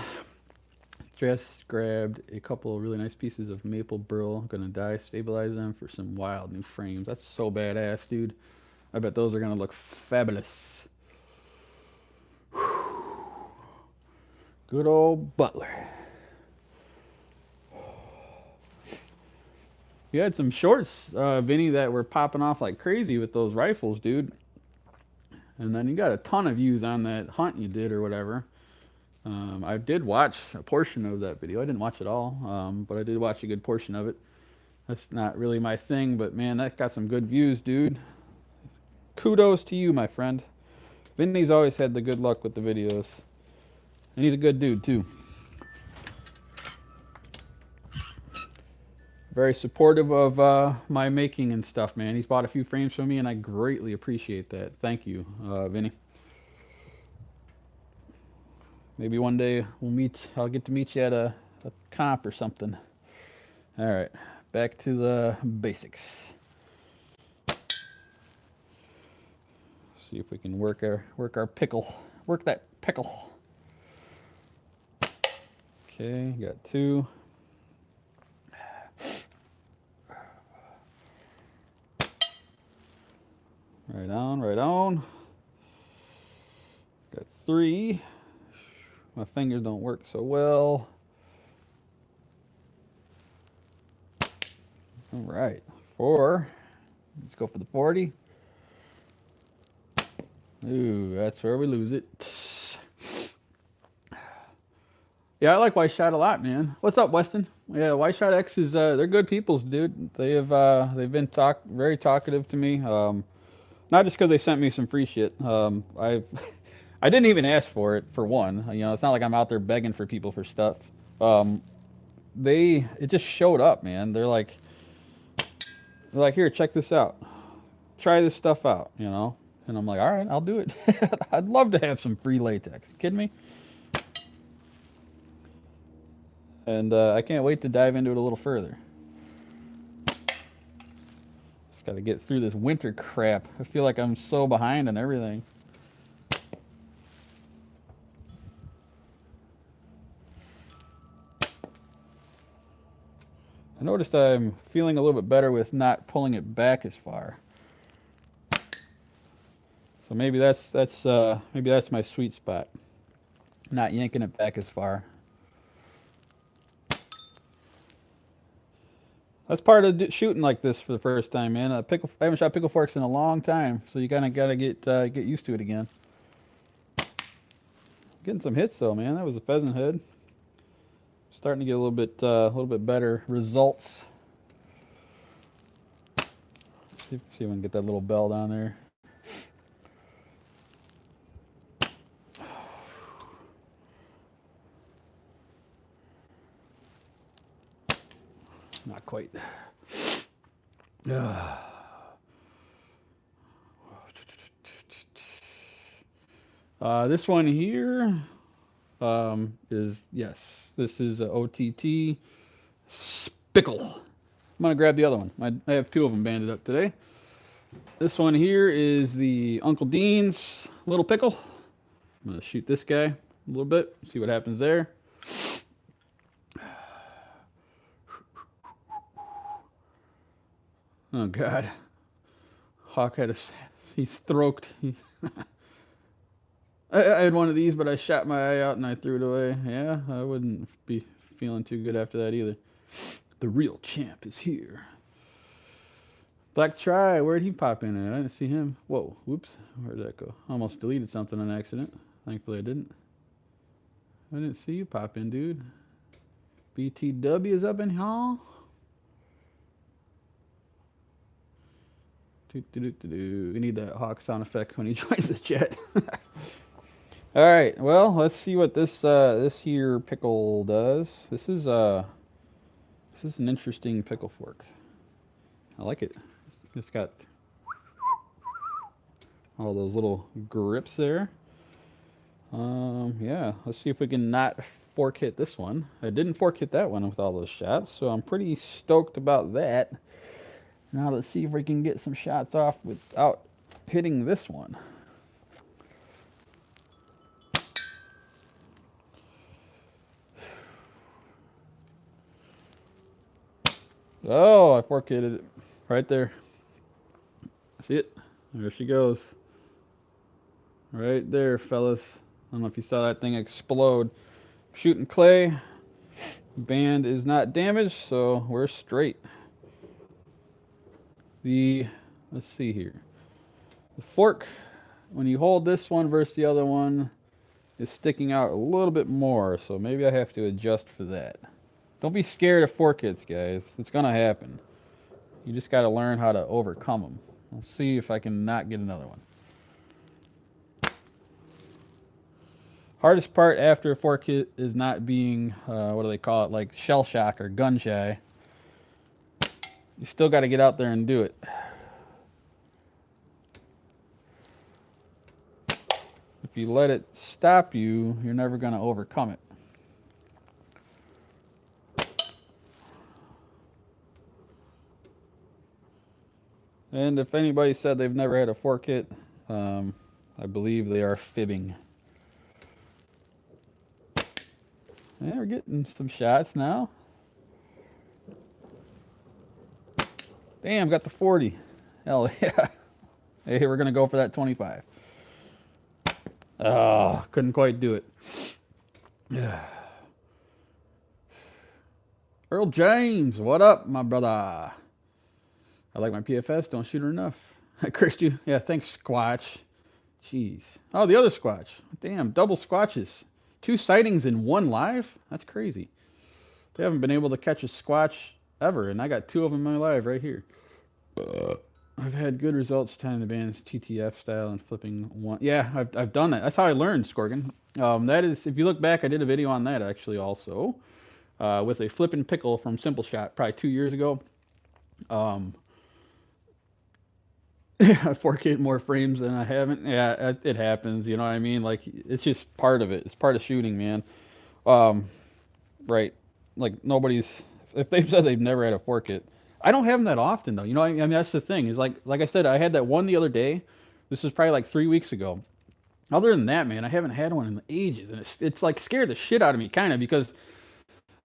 Just grabbed a couple of really nice pieces of maple burl. I'm gonna dye stabilize them for some wild new frames. That's so badass, dude. I bet those are gonna look fabulous. Good old Butler. You had some shorts, Vinny, that were popping off like crazy with those rifles, dude. And then you got a ton of views on that hunt you did or whatever. I did watch a portion of that video. I didn't watch it all, but I did watch a good portion of it. That's not really my thing, but man, that got some good views, dude. Kudos to you, my friend. Vinny's always had the good luck with the videos. And he's a good dude, too. Very supportive of my making and stuff, man. He's bought a few frames from me, and I greatly appreciate that. Thank you, Vinny. Maybe one day we'll meet. I'll get to meet you at a comp or something. All right, back to the basics. See if we can work our pickle. Work that pickle. Okay, got 2. Right on, right on. Got 3. My fingers don't work so well. All right, 4. Let's go for the 40. Ooh, that's where we lose it. Yeah, I like White Shot a lot, man. What's up, Weston? Yeah, White Shot X is they're good peoples, dude. They've been very talkative to me. Not just because they sent me some free shit. I didn't even ask for it, for one. You know, it's not like I'm out there begging for people for stuff. It just showed up, man. They're like, here, check this out. Try this stuff out, you know? And I'm like, all right, I'll do it. I'd love to have some free latex. You kidding me? And I can't wait to dive into it a little further. Just got to get through this winter crap. I feel like I'm so behind on everything. I noticed I'm feeling a little bit better with not pulling it back as far. So maybe that's my sweet spot. Not yanking it back as far. That's part of shooting like this for the first time, man. I haven't shot pickle forks in a long time, so you kind of gotta get used to it again. Getting some hits though, man. That was a pheasant head. Starting to get a little bit better results. See if we can get that little bell down there. Not quite. This one here this is a OTT Pickle. I'm gonna grab the other one. I have 2 of them banded up today. This one here is the Uncle Dean's Little Pickle. I'm gonna shoot this guy a little bit, see what happens there. Oh God. Hawk had he's stroked. I had one of these, but I shot my eye out and I threw it away. Yeah, I wouldn't be feeling too good after that either. The real champ is here. Black Try, where'd he pop in at? I didn't see him. Whoa, whoops. Where'd that go? Almost deleted something on accident. Thankfully I didn't. I didn't see you pop in, dude. BTW is up in here. We need that Hawk sound effect when he joins the chat. All right, well, let's see what this here pickle does. This is an interesting pickle fork. I like it. It's got all those little grips there. Yeah, let's see if we can not fork hit this one. I didn't fork hit that one with all those shots, so I'm pretty stoked about that. Now let's see if we can get some shots off without hitting this one. Oh, I fork hit it right there. See it? There she goes. Right there, fellas. I don't know if you saw that thing explode. Shooting clay. Band is not damaged, so we're straight. Let's see here. The fork, when you hold this one versus the other one, is sticking out a little bit more, so maybe I have to adjust for that. Don't be scared of fork hits, guys. It's gonna happen. You just gotta learn how to overcome them. I'll see if I can not get another one. Hardest part after a fork hit is not being, what do they call it, like shell shock or gun shy. You still got to get out there and do it. If you let it stop you, you're never going to overcome it. And if anybody said they've never had a fork hit, I believe they are fibbing. Yeah, we're getting some shots now. Damn, got the 40. Hell yeah. Hey, we're going to go for that 25. Oh, couldn't quite do it. Earl James, what up, my brother? I like my PFS, don't shoot her enough. I cursed you. Yeah, thanks, Squatch. Jeez. Oh, the other Squatch. Damn, double Squatches. 2 sightings in 1 live? That's crazy. They haven't been able to catch a Squatch ever, and I got 2 of them in my live right here. I've had good results tying the bands TTF style and flipping one. Yeah, I've done that. That's how I learned, Scorgan. That is, if you look back, I did a video on that actually also, with a flipping pickle from Simple Shot probably 2 years ago. I fork more frames than I haven't. Yeah, it happens. You know what I mean? Like, it's just part of it. It's part of shooting, man. Right. Like, nobody's, if they've said they've never had a fork hit, I don't have them that often though. You know, I mean, that's the thing. Is like I said, I had that one the other day. This was probably like 3 weeks ago. Other than that, man, I haven't had one in ages, and it's like scared the shit out of me, kind of, because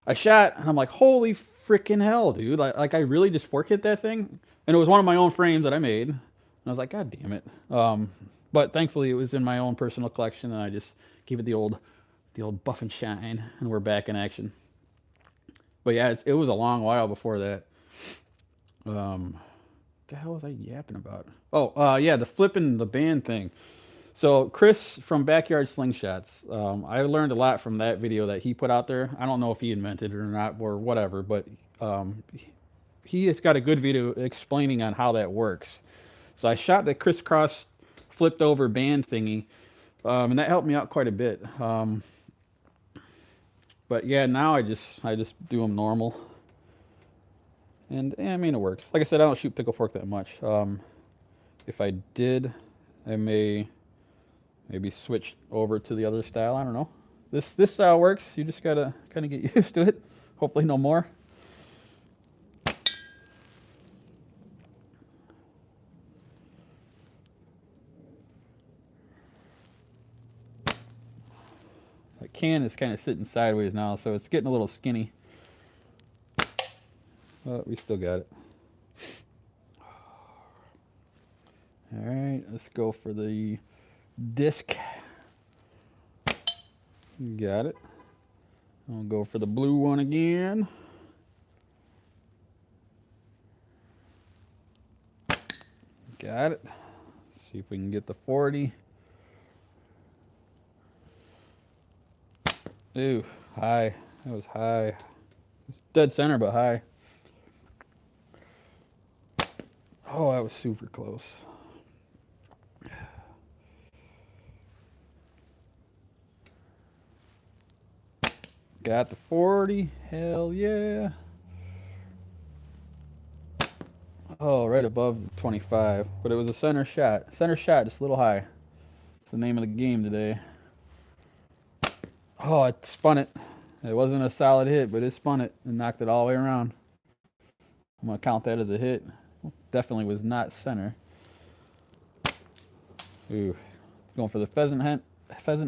I shot and I'm like, holy freaking hell, dude! Like I really just fork hit that thing, and it was one of my own frames that I made, and I was like, God damn it! But thankfully, it was in my own personal collection, and I just gave it the old buff and shine, and we're back in action. But yeah, it was a long while before that. The hell was I yapping about? Oh, yeah, the flipping the band thing. So Chris from Backyard Slingshots, I learned a lot from that video that he put out there. I don't know if he invented it or not or whatever, but he has got a good video explaining on how that works. So I shot the crisscross flipped over band thingy, and that helped me out quite a bit. But yeah, now I just do them normal. And I mean, it works. Like I said, I don't shoot pickle fork that much. If I did, I maybe switch over to the other style. I don't know. This style works. You just gotta kind of get used to it. Hopefully no more. The can is kind of sitting sideways now, so it's getting a little skinny. But we still got it. right, let's go for the disc. Got it. I'll go for the blue one again. Got it. See if we can get the 40. Ooh, high. That was high. Dead center, but high. Oh, that was super close. Got the 40. Hell yeah. Oh, right above 25. But it was a center shot. Center shot, just a little high. It's the name of the game today. Oh, it spun it. It wasn't a solid hit, but it spun it and knocked it all the way around. I'm going to count that as a hit. Definitely was not center. Ooh. Going for the pheasant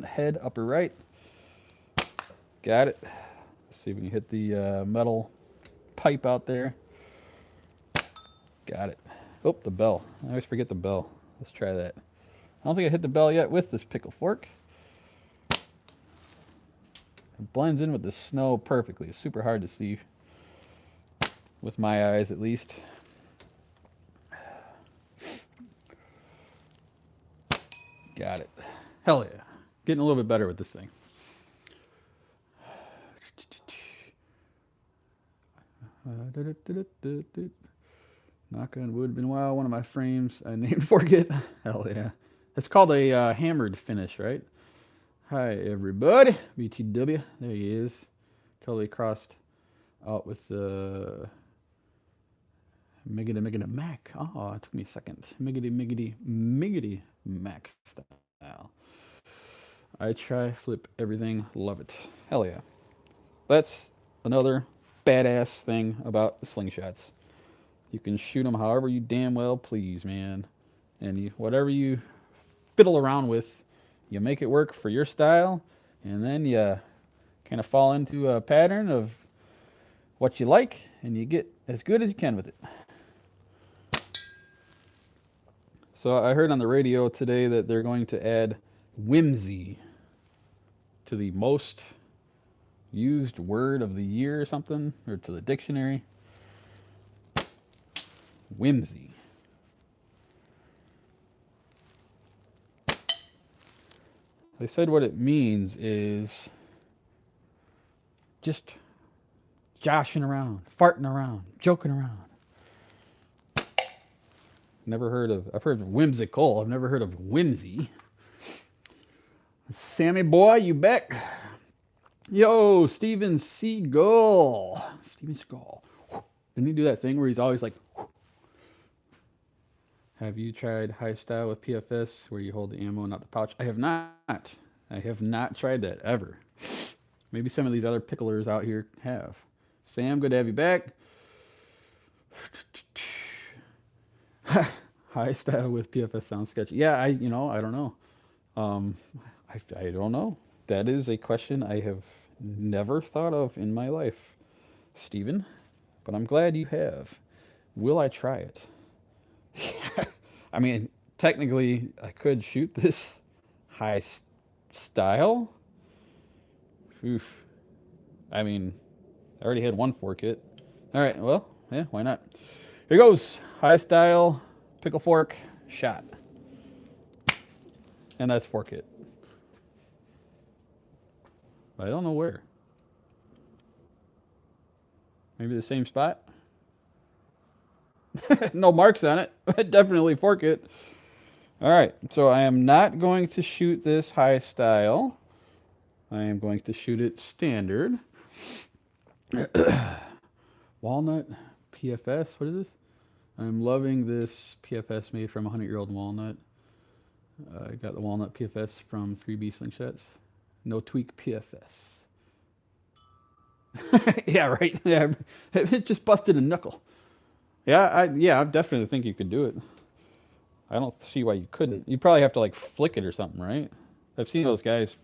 head upper right. Got it. Let's see if we can hit the metal pipe out there. Got it. Oh, the bell. I always forget the bell. Let's try that. I don't think I hit the bell yet with this pickle fork. It blends in with the snow perfectly. It's super hard to see with my eyes, at least. Got it. Hell yeah. Getting a little bit better with this thing. Knock on wood. Been a while. One of my frames I named forget. Hell yeah. It's called a hammered finish, right? Hi everybody. BTW. There he is. Totally crossed out with the Miggity Mac. Oh, it took me a second. Miggity Mac style. I try, flip everything, love it. Hell yeah. That's another badass thing about slingshots. You can shoot them however you damn well please, man. And whatever you fiddle around with, you make it work for your style, and then you kind of fall into a pattern of what you like, and you get as good as you can with it. So I heard on the radio today that they're going to add whimsy to the most used word of the year or something, or to the dictionary. Whimsy. They said what it means is just joshing around, farting around, joking around. Never heard of, I've heard of whimsical, I've never heard of whimsy. Sammy boy, you back? Yo, Steven Seagull. Steven Seagull. Didn't he do that thing where he's always like, have you tried high style with PFS where you hold the ammo, not the pouch? I have not. I have not tried that ever. Maybe some of these other picklers out here have. Sam, good to have you back. High style with PFS sounds sketchy. Yeah, I don't know. I don't know. That is a question I have never thought of in my life, Steven, but I'm glad you have. Will I try it? I mean, technically, I could shoot this high style. Oof. I mean, I already had one fork hit. All right, well, yeah, why not? Here goes. High style, pickle fork, shot. And that's fork hit. I don't know where. Maybe the same spot? No marks on it. Definitely fork it. All right, so I am not going to shoot this high style. I am going to shoot it standard. Walnut PFS, what is this? I'm loving this PFS made from 100-year-old walnut. I got the walnut PFS from 3B Slingshots. No tweak PFS. Yeah, right. Yeah, it just busted a knuckle. Yeah, I definitely think you could do it. I don't see why you couldn't. You'd probably have to like flick it or something, right? I've seen those guys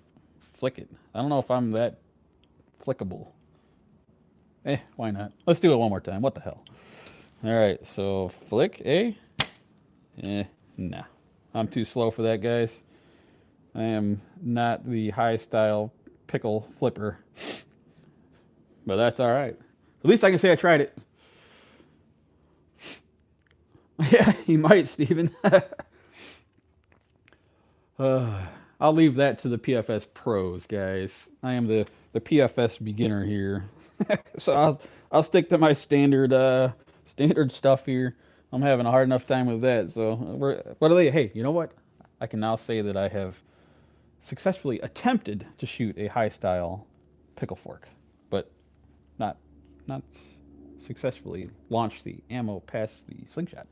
flick it. I don't know if I'm that flickable. Why not? Let's do it one more time. What the hell? All right, so flick, nah. I'm too slow for that, guys. I am not the high style pickle flipper. But that's all right. At least I can say I tried it. Yeah, he might, Steven. I'll leave that to the PFS pros, guys. I am the PFS beginner here. So I'll stick to my standard stuff here. I'm having a hard enough time with that. So what are they? Hey, you know what? I can now say that I have successfully attempted to shoot a high style pickle fork, but not successfully launched the ammo past the slingshot.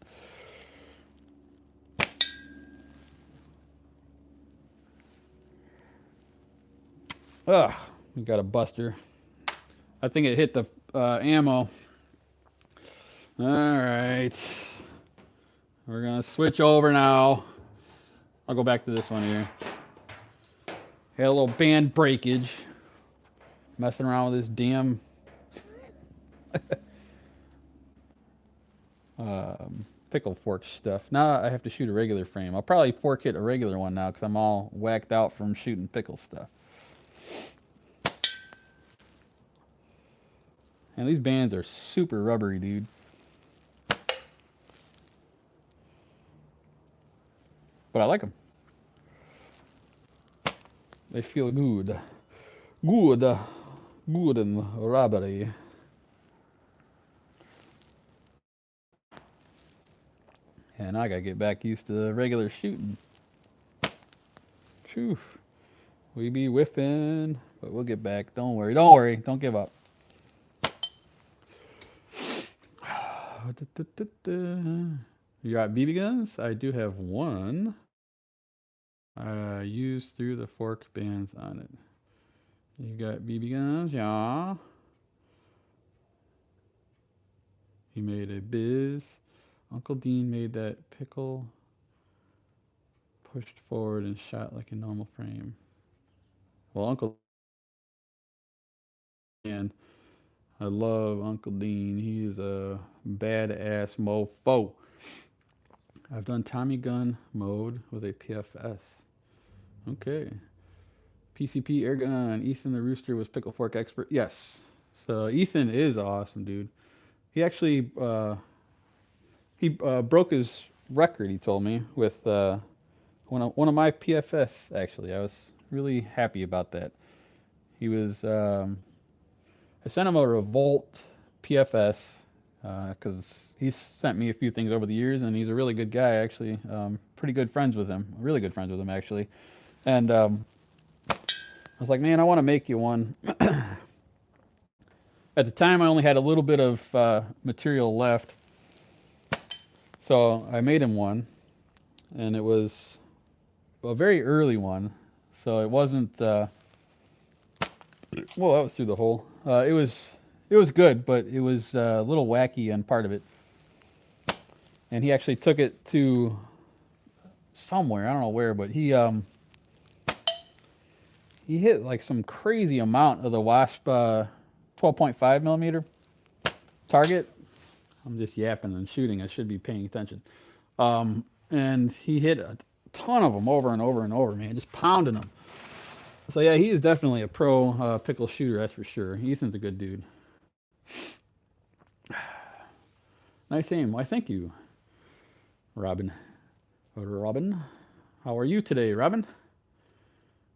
Ugh, we got a buster. I think it hit the ammo. All right, we're gonna switch over now. I'll go back to this one here. Had a little band breakage. Messing around with this damn pickle fork stuff. Now I have to shoot a regular frame. I'll probably fork hit a regular one now because I'm all whacked out from shooting pickle stuff. And these bands are super rubbery, dude. But I like them. They feel good. Good. Good and rubbery. And I gotta get back used to regular shooting. Phew. We be whiffing, but we'll get back. Don't worry. Don't worry. Don't give up. You got BB guns? I do have one. I used through the fork bands on it. You got BB guns? Yeah. He made a biz. Uncle Dean made that pickle, pushed forward and shot like a normal frame. Well, Uncle Dean, I love Uncle Dean. He is a badass mofo. I've done Tommy gun mode with a PFS. Okay. PCP air gun. Ethan the Rooster was pickle fork expert. Yes. So Ethan is awesome, dude. He actually broke his record. He told me with one of my PFS. Actually, I was really happy about that. He was. I sent him a Revolt PFS because he's sent me a few things over the years, and he's a really good guy. Actually, pretty good friends with him. Really good friends with him, actually. And I was like, man, I want to make you one. At the time, I only had a little bit of material left, so I made him one, and it was a very early one, so it wasn't. Well, that was through the hole. It was good, but it was a little wacky on part of it. And he actually took it to somewhere, I don't know where, but he hit like some crazy amount of the Wasp 12.5 millimeter target. I'm just yapping and shooting. I should be paying attention. And he hit a ton of them over and over and over, man, just pounding them. So yeah, he is definitely a pro pickle shooter, that's for sure. Ethan's a good dude. Nice aim. Why, thank you, Robin. Robin, how are you today, Robin?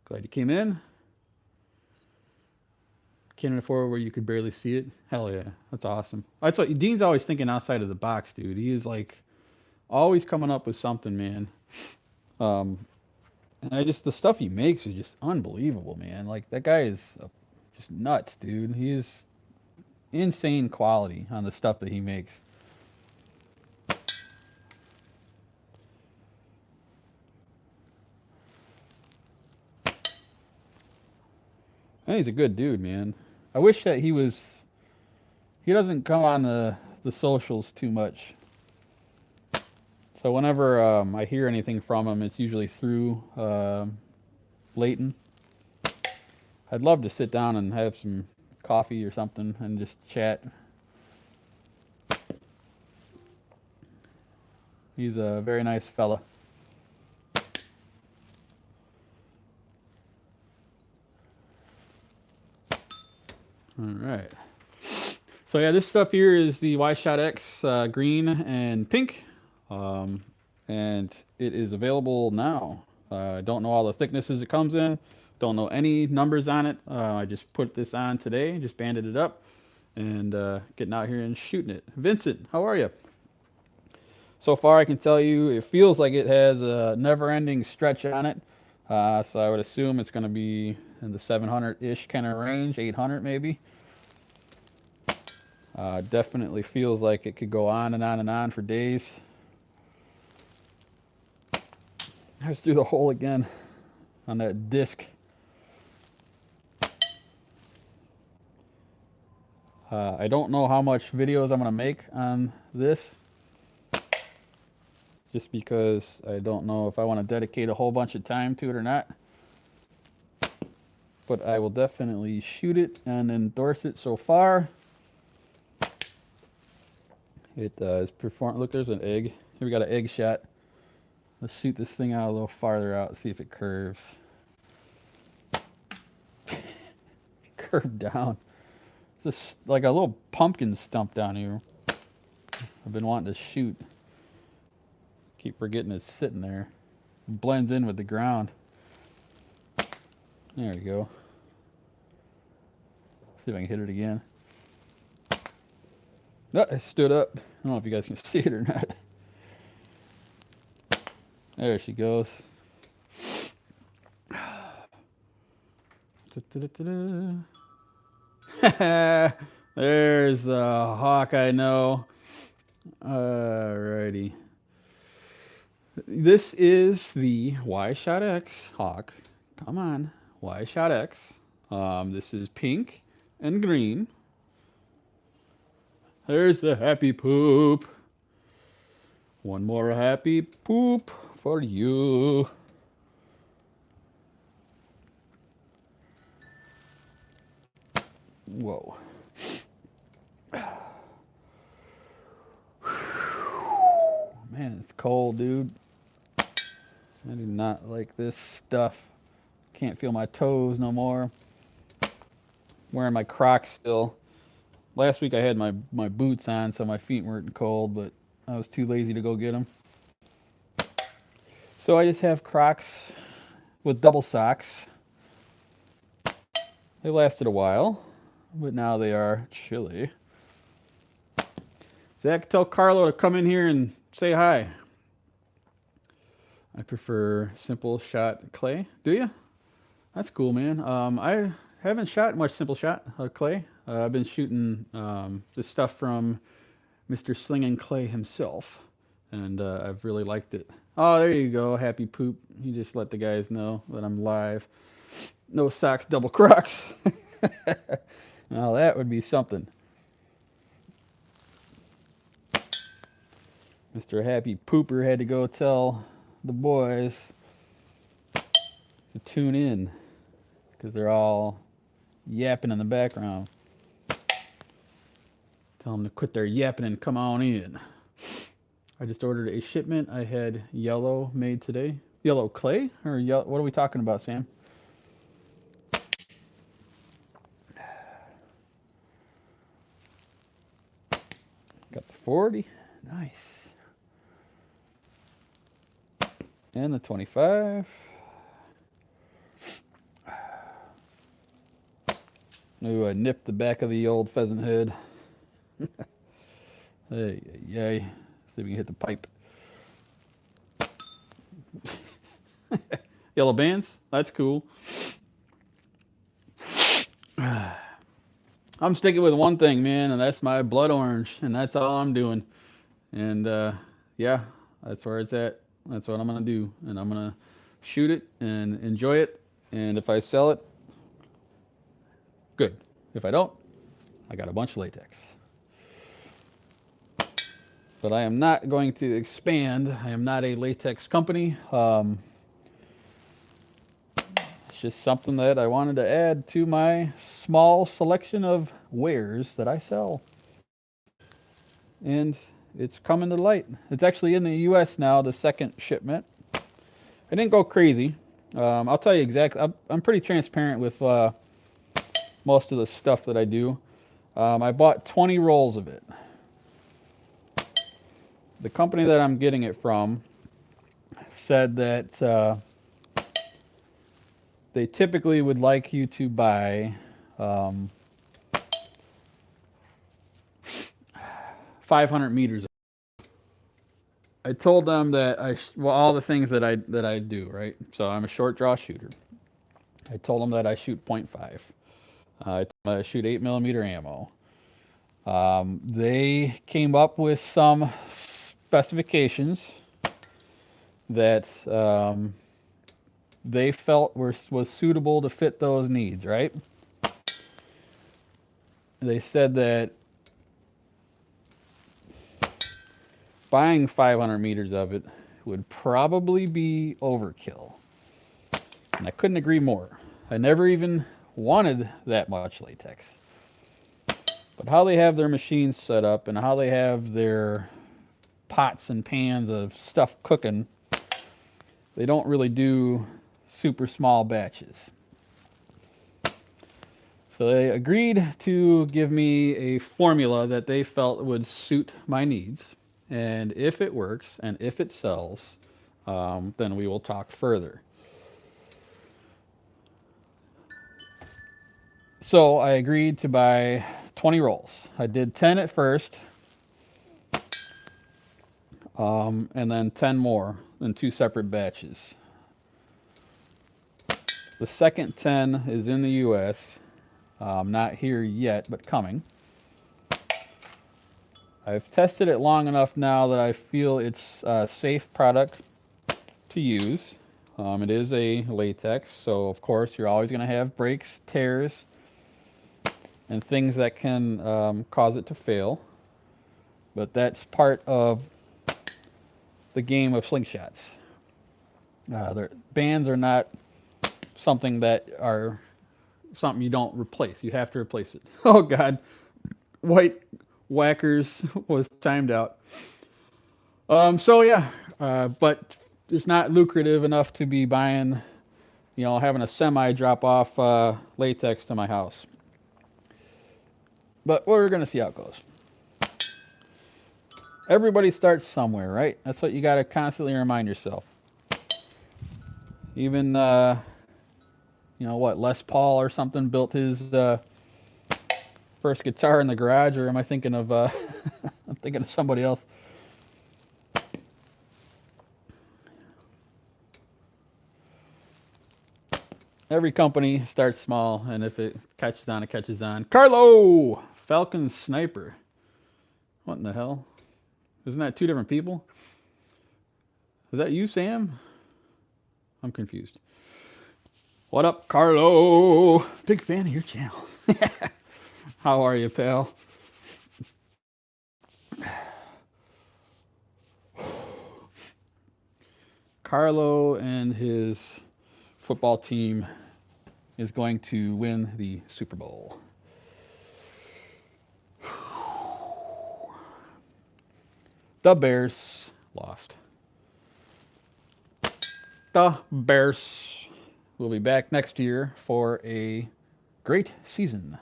Glad you came in. Cannon 4 where you could barely see it. Hell yeah, that's awesome. That's what Dean's always thinking outside of the box, dude. He is like always coming up with something, man. And the stuff he makes is just unbelievable, man. Like, that guy is just nuts, dude. He is insane quality on the stuff that he makes. And he's a good dude, man. I wish that he doesn't come on the socials too much. So whenever I hear anything from him, it's usually through Leighton. I'd love to sit down and have some coffee or something and just chat. He's a very nice fella. All right. So yeah, this stuff here is the Y-Shot X green and pink, and it is available now. I don't know all the thicknesses it comes in. Don't know any numbers on it. I just put this on today, just banded it up, and getting out here and shooting it. Vincent, how are you? So far, I can tell you it feels like it has a never-ending stretch on it. So I would assume it's going to be in the 700-ish kind of range, 800 maybe. Definitely feels like it could go on and on and on for days. Let's do the hole again on that disc. I don't know how much videos I'm going to make on this, just because I don't know if I want to dedicate a whole bunch of time to it or not. But I will definitely shoot it and endorse it so far. It is perform. Look, there's an egg. Here we got an egg shot. Let's shoot this thing out a little farther out, see if it curves. Curved down. It's just like a little pumpkin stump down here. I've been wanting to shoot. Keep forgetting it's sitting there. It blends in with the ground. There we go. See if I can hit it again. No, it stood up. I don't know if you guys can see it or not. There she goes. There's the hawk I know. Alrighty. This is the Y-Shot X hawk. Come on, Y-Shot X. This is pink and green. There's the happy poop. One more happy poop for you. Whoa. Man, it's cold, dude. I do not like this stuff. Can't feel my toes no more. Wearing my Crocs still. Last week I had my boots on, so my feet weren't cold, but I was too lazy to go get them. So I just have Crocs with double socks. They lasted a while, but now they are chilly. Zach, tell Carlo to come in here and say hi. I prefer simple shot clay. Do you? That's cool, man. I haven't shot much simple shot clay. I've been shooting this stuff from Mr. Sling and Clay himself, and I've really liked it. Oh, there you go, happy poop. You just let the guys know that I'm live. No socks, double Crocs. Now that would be something. Mr. Happy Pooper had to go tell the boys to tune in because they're all yapping in the background. Tell them to quit their yapping and come on in. I just ordered a shipment. I had yellow made today. Yellow clay? Or yellow, what are we talking about, Sam? Got the 40. Nice. And the 25. Ooh, I nipped the back of the old pheasant head. Hey, yay. See if we can hit the pipe. Yellow bands? That's cool. I'm sticking with one thing, man, and that's my blood orange, and that's all I'm doing. And yeah, that's where it's at. That's what I'm going to do. And I'm going to shoot it and enjoy it. And if I sell it, good. If I don't, I got a bunch of latex. But I am not going to expand. I am not a latex company. It's just something that I wanted to add to my small selection of wares that I sell. And it's coming to light. It's actually in the US now, the second shipment. I didn't go crazy. I'll tell you exactly. I'm pretty transparent with most of the stuff that I do. I bought 20 rolls of it. The company that I'm getting it from said that they typically would like you to buy 500 meters. I told them that all the things that I do, right? So I'm a short draw shooter. I told them that I shoot .5. I shoot 8mm ammo. They came up with some specifications that they felt was suitable to fit those needs, right? They said that buying 500 meters of it would probably be overkill. And I couldn't agree more. I never even wanted that much latex. But how they have their machines set up and how they have their pots and pans of stuff cooking, they don't really do super small batches. So they agreed to give me a formula that they felt would suit my needs. And if it works and if it sells, then we will talk further. So I agreed to buy 20 rolls. I did 10 at first, and then 10 more in 2 separate batches. The second 10 is in the US, not here yet, but coming. I've tested it long enough now that I feel it's a safe product to use. It is a latex, so of course you're always going to have breaks, tears, and things that can cause it to fail. But that's part of the game of slingshots. Bands are not something that are something you don't replace. You have to replace it. Oh God, white whackers was timed out. So yeah, but it's not lucrative enough to be buying, having a semi drop off latex to my house. But we're gonna see how it goes. Everybody starts somewhere, right? That's what you got to constantly remind yourself. Even Les Paul or something built his first guitar in the garage, or am I thinking of I'm thinking of somebody else? Every company starts small, and if it catches on, it catches on. Carlo! Falcon Sniper. What in the hell? Isn't that 2 different people? Is that you, Sam? I'm confused. What up, Carlo? Big fan of your channel. How are you, pal? Carlo and his football team is going to win the Super Bowl. The Bears lost. The Bears will be back next year for a great season.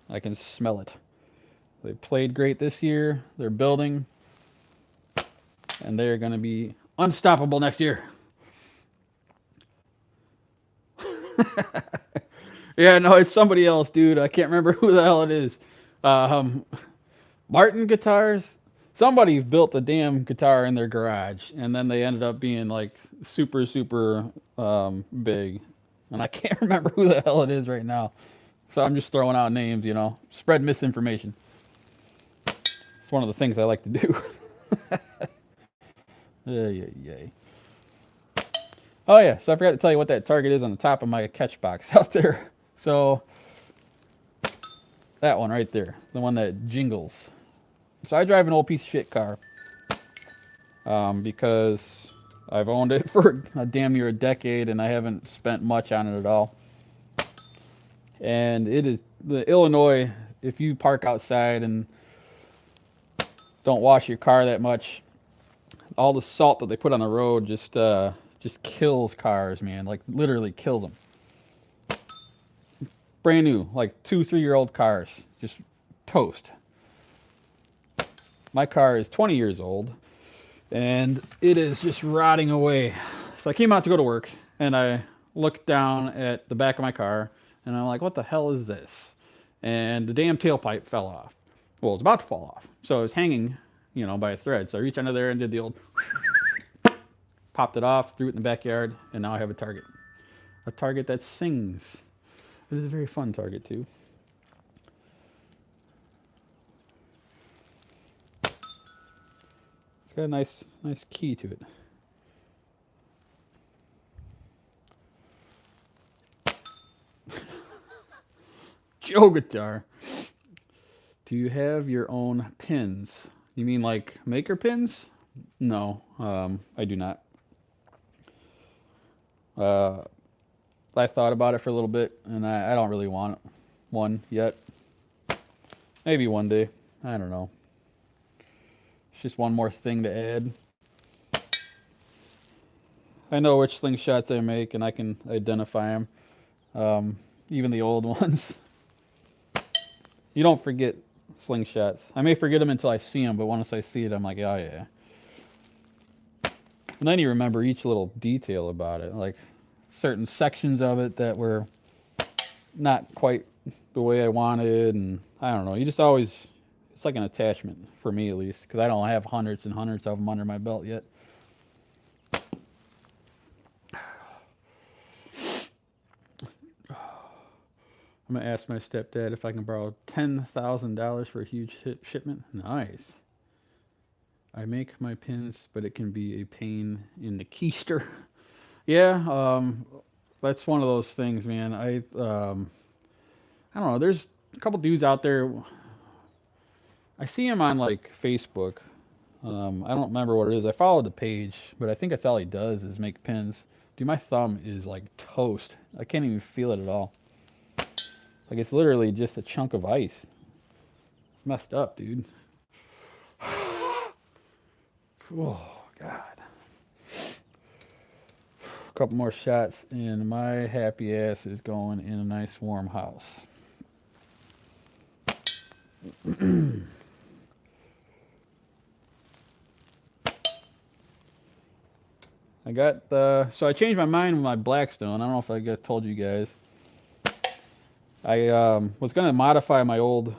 I can smell it. They played great this year. They're building. And they're going to be unstoppable next year. Yeah, no, it's somebody else, dude. I can't remember who the hell it is. Martin Guitars. Somebody built a damn guitar in their garage, and then they ended up being like super, super big. And I can't remember who the hell it is right now. So I'm just throwing out names, spread misinformation. It's one of the things I like to do. Yay. Oh yeah, so I forgot to tell you what that target is on the top of my catch box out there. So that one right there, the one that jingles. So I drive an old piece of shit car because I've owned it for a damn near a decade and I haven't spent much on it at all. And it is the Illinois. If you park outside and don't wash your car that much, all the salt that they put on the road just kills cars, man. Like literally kills them. brand new, like 2-3-year-old cars, just toast. My car is 20 years old, and it is just rotting away. So I came out to go to work, and I looked down at the back of my car, and I'm like, what the hell is this? And the damn tailpipe fell off. Well, it was about to fall off. So it was hanging, you know, by a thread. So I reached under there and did the old popped it off, threw it in the backyard, and now I have a target. A target that sings. It is a very fun target, too. It's got a nice key to it. Joe guitar. Do you have your own pins? You mean like maker pins? No, I do not. I thought about it for a little bit, and I don't really want one yet. Maybe one day. I don't know. It's just one more thing to add. I know which slingshots I make, and I can identify them. Even the old ones. You don't forget slingshots. I may forget them until I see them, but once I see it, I'm like, oh yeah. And then you remember each little detail about it, like certain sections of it that were not quite the way I wanted, and I don't know. You just always, it's like an attachment, for me at least, because I don't have hundreds and hundreds of them under my belt yet. I'm going to ask my stepdad if I can borrow $10,000 for a huge shipment. Nice. I make my pins, but it can be a pain in the keister. Yeah, that's one of those things, man. I don't know. There's a couple dudes out there. I see him on like Facebook. I don't remember what it is. I followed the page, but I think that's all he does is make pins. Dude, my thumb is like toast. I can't even feel it at all. Like it's literally just a chunk of ice. It's messed up, dude. Oh, God. A couple more shots, and my happy ass is going in a nice warm house. I got the, so I changed my mind with my Blackstone. I don't know if I told you guys. I was going to modify my old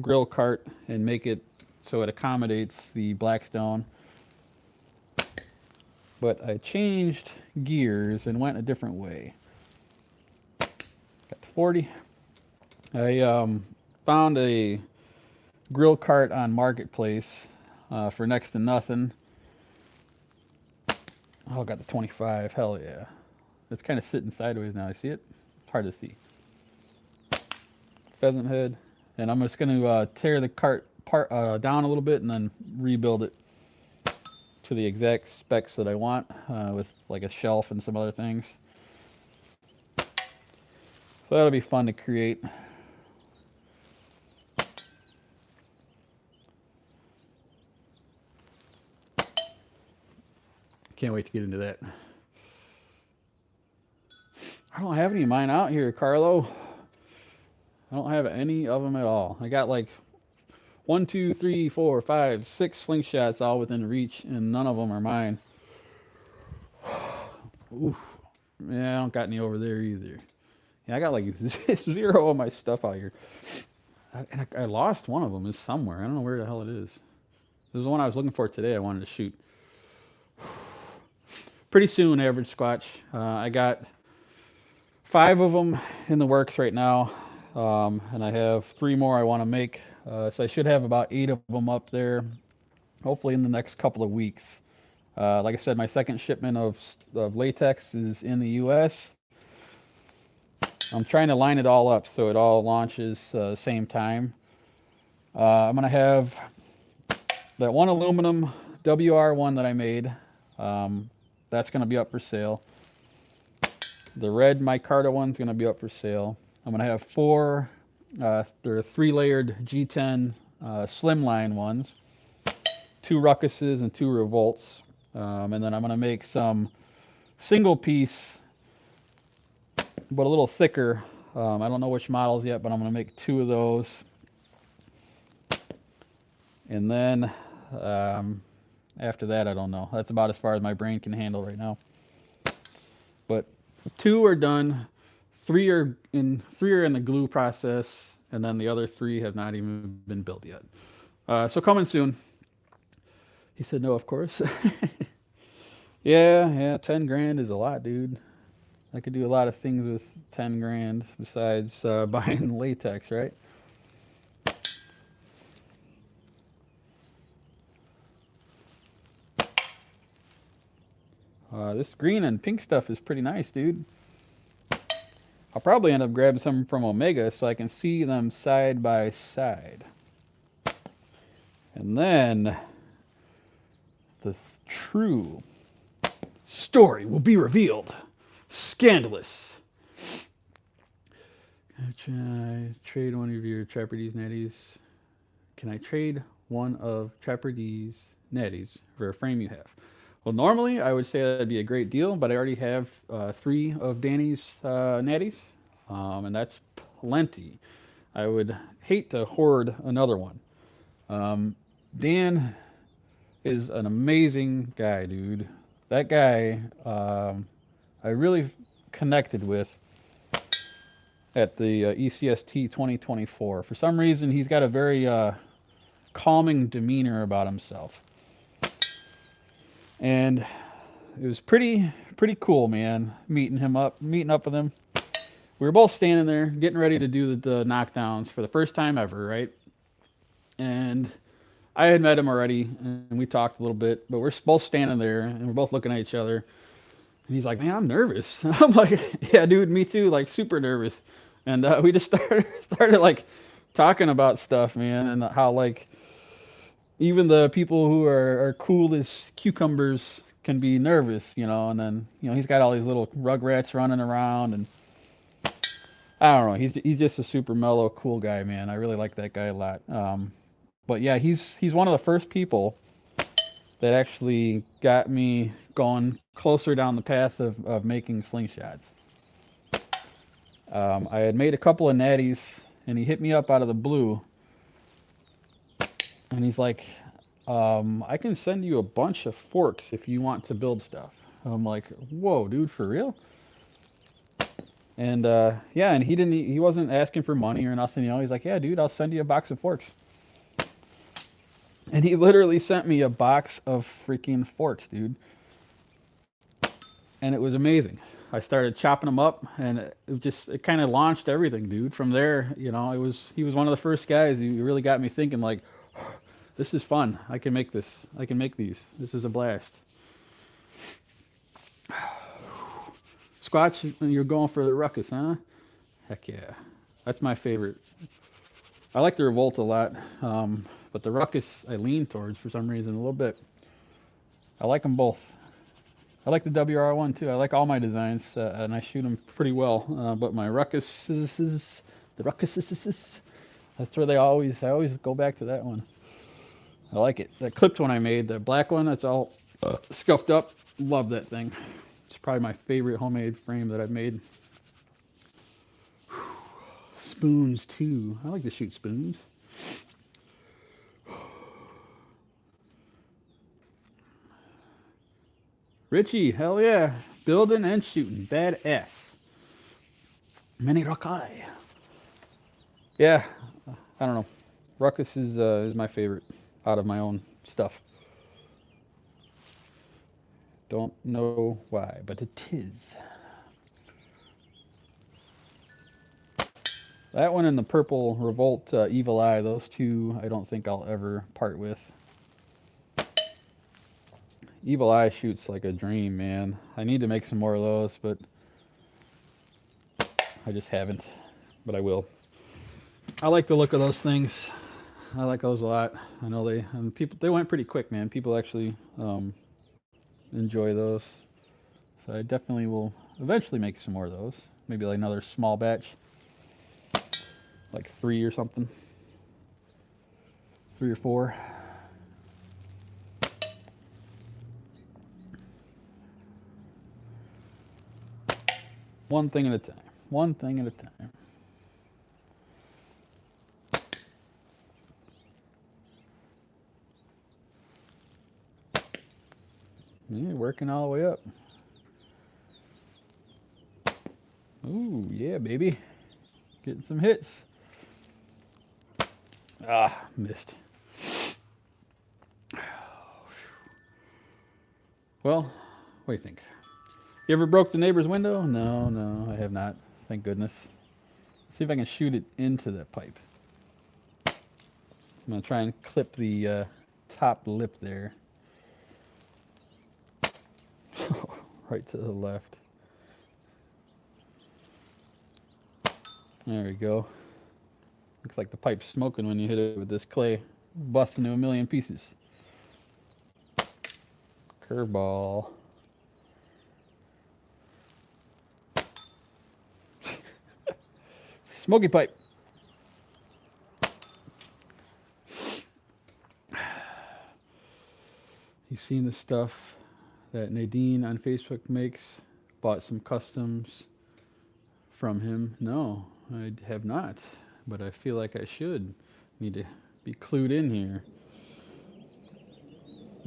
grill cart and make it so it accommodates the Blackstone. But I changed gears and went a different way. Got the 40. I found a grill cart on Marketplace for next to nothing. Oh, got the 25. Hell yeah. It's kind of sitting sideways now. I see it? It's hard to see. Pheasant head. And I'm just going to tear the cart down a little bit and then rebuild it to the exact specs that I want with like a shelf and some other things. So that'll be fun to create. Can't wait to get into that. I don't have any of mine out here, Carlo. I don't have any of them at all. I got like 1, 2, 3, 4, 5, 6 slingshots all within reach, and none of them are mine. Oof. Yeah, I don't got any over there either. Yeah, I got like 0 of my stuff out here. I lost one of them. It's somewhere. I don't know where the hell it is. It was the one I was looking for today. I wanted to shoot. Pretty soon, Average Squatch. I got 5 of them in the works right now, and I have 3 more I want to make. So I should have about 8 of them up there, hopefully in the next couple of weeks. Like I said, my second shipment of latex is in the U.S. I'm trying to line it all up so it all launches same time. I'm going to have that one aluminum WR1 that I made. That's going to be up for sale. The red micarta one's going to be up for sale. I'm going to have 4, they're 3-layered G10 slimline ones, 2 ruckuses and 2 revolts. And then I'm going to make some single piece, but a little thicker I don't know which models yet, but I'm going to make 2 of those. And then after that, I don't know. That's about as far as my brain can handle right now. But 2 are done. 3 are in the glue process, and then the other 3 have not even been built yet. So coming soon. He said no, of course. Yeah, 10 grand is a lot, dude. I could do a lot of things with 10 grand besides buying latex, right? This green and pink stuff is pretty nice, dude. I'll probably end up grabbing some from Omega so I can see them side by side. And then the true story will be revealed. Scandalous. Can I trade one of your Trapper D's natties? Can I trade one of Trapper D's natties for a frame you have? Well, normally I would say that'd be a great deal, but I already have 3 of Danny's natties, and that's plenty. I would hate to hoard another one. Dan is an amazing guy, dude. That guy I really connected with at the ECST 2024. For some reason, he's got a very calming demeanor about himself. And it was pretty cool, man, meeting up with him. We were both standing there getting ready to do the knockdowns for the first time ever, right? And I had met him already, and we talked a little bit, but we're both standing there, and we're both looking at each other. And he's like, man, I'm nervous. I'm like, yeah, dude, me too, like super nervous. And we just started like talking about stuff, man, and how like even the people who are cool as cucumbers can be nervous, you know. And then, you know, he's got all these little rugrats running around, and I don't know. He's just a super mellow, cool guy, man. I really like that guy a lot. But yeah, he's one of the first people that actually got me going closer down the path of making slingshots. I had made a couple of natties, and he hit me up out of the blue, and he's like, I can send you a bunch of forks if you want to build stuff. I'm like, whoa, dude, for real? And yeah, and he wasn't asking for money or nothing, you know. He's like, yeah, dude, I'll send you a box of forks. And he literally sent me a box of freaking forks, dude. And it was amazing. I started chopping them up, and it kind of launched everything, dude. From there, you know, he was one of the first guys who really got me thinking, like, this is fun. I can make this. I can make these. This is a blast. Squatch, you're going for the ruckus, huh? Heck yeah. That's my favorite. I like the Revolt a lot, but the ruckus I lean towards for some reason a little bit. I like them both. I like the WR1 too. I like all my designs, and I shoot them pretty well. But my ruckuses, that's where I always go back to that one. I like it. That clipped one I made, the black one, that's all scuffed up. Love that thing. It's probably my favorite homemade frame that I've made. Spoons too. I like to shoot spoons. Richie, hell yeah. Building and shooting. Badass. Mini Rockeye. Yeah, I don't know. Ruckus is my favorite out of my own stuff. Don't know why, but it is. That one and the purple Revolt Evil Eye, those two I don't think I'll ever part with. Evil Eye shoots like a dream, man. I need to make some more of those, but I just haven't. But I will. I like the look of those things. I like those a lot. I know they went pretty quick, man. People actually enjoy those. So I definitely will eventually make some more of those. Maybe like another small batch. Like 3 or something. 3 or 4. One thing at a time. One thing at a time. Yeah, working all the way up. Ooh, yeah, baby. Getting some hits. Ah, missed. Well, what do you think? You ever broke the neighbor's window? No, no, I have not. Thank goodness. Let's see if I can shoot it into that pipe. I'm going to try and clip the top lip there. Right to the left. There we go. Looks like the pipe's smoking when you hit it with this clay. Bust into a million pieces. Curveball. Smoky pipe. You've seen the stuff that Nadine on Facebook makes? Bought some customs from him. No, I have not, but I feel like I should. Need to be clued in here.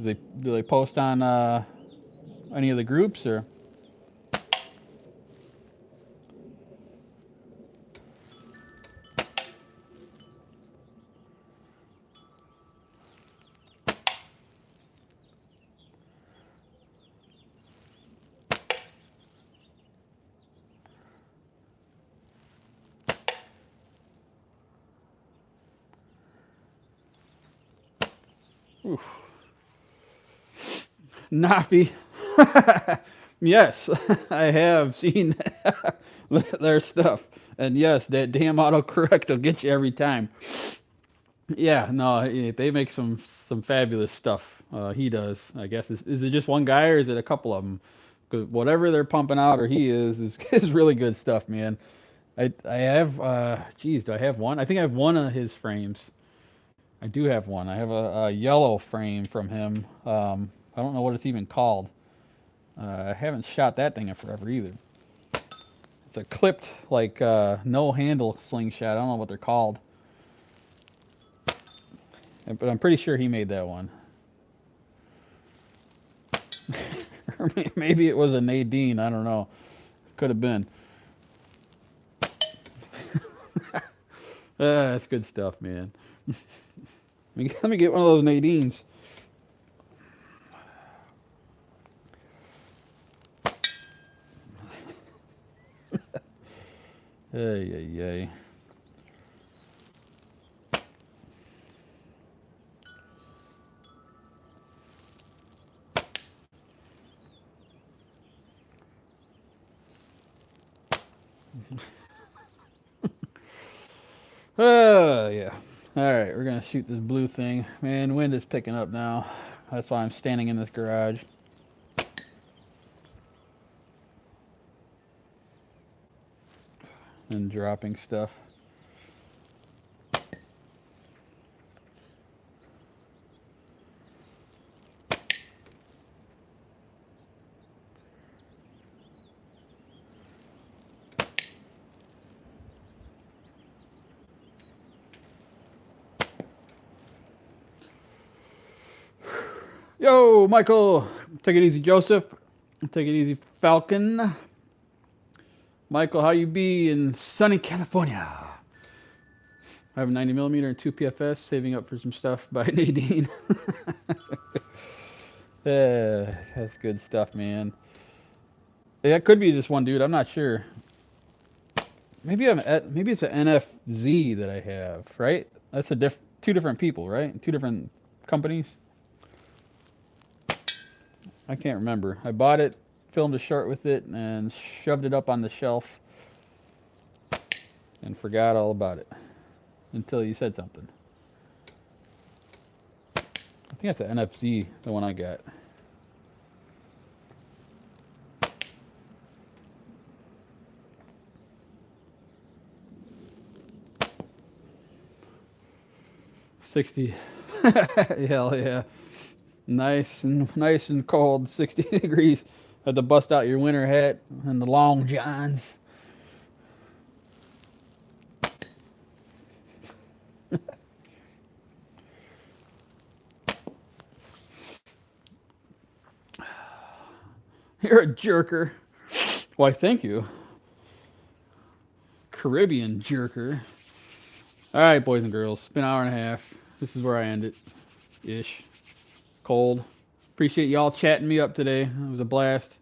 Do they post on any of the groups or? Oof. Nappy. Yes, I have seen their stuff. And yes, that damn autocorrect will get you every time. Yeah, no, they make some fabulous stuff. He does, I guess. Is it just one guy or is it a couple of them? Because whatever they're pumping out or he is really good stuff, man. I have, geez, do I have one? I think I have one of his frames. I do have one. I have a yellow frame from him. I don't know what it's even called. I haven't shot that thing in forever either. It's a clipped, like, no handle slingshot. I don't know what they're called. But I'm pretty sure he made that one. Or maybe it was a Nadine. I don't know. Could have been. That's good stuff, man. Let me get one of those Nadines. Ay, ay, ay. Yeah. All right, we're gonna shoot this blue thing. Man, wind is picking up now. That's why I'm standing in this garage. And dropping stuff. Yo, Michael. Take it easy, Joseph. Take it easy, Falcon. Michael, how you be in sunny California? I have a 90mm and 2 PFS, saving up for some stuff by Nadine. That's good stuff, man. Yeah, it could be just one dude. I'm not sure. Maybe it's an NFZ that I have, right? That's two different people, right? Two different companies. I can't remember. I bought it, filmed a short with it, and shoved it up on the shelf and forgot all about it until you said something. I think that's an NFC, the one I got. $60. Hell yeah. Nice and cold, 60 degrees. Had to bust out your winter hat and the long johns. You're a jerker. Why, thank you. Caribbean jerker. All right, boys and girls. It's been an hour and a half. This is where I end it. Ish. Cold. Appreciate y'all chatting me up today. It was a blast.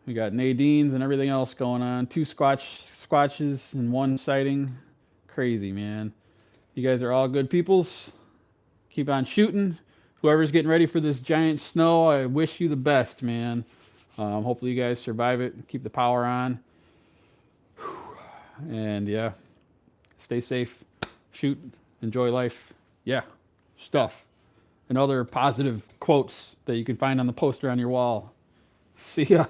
We got Nadine's and everything else going on. 2 squatches and 1 sighting. Crazy, man. You guys are all good peoples. Keep on shooting. Whoever's getting ready for this giant snow, I wish you the best, man. Hopefully you guys survive it. Keep the power on. And yeah, stay safe. Shoot. Enjoy life. Yeah. Stuff. And other positive quotes that you can find on the poster on your wall. See ya.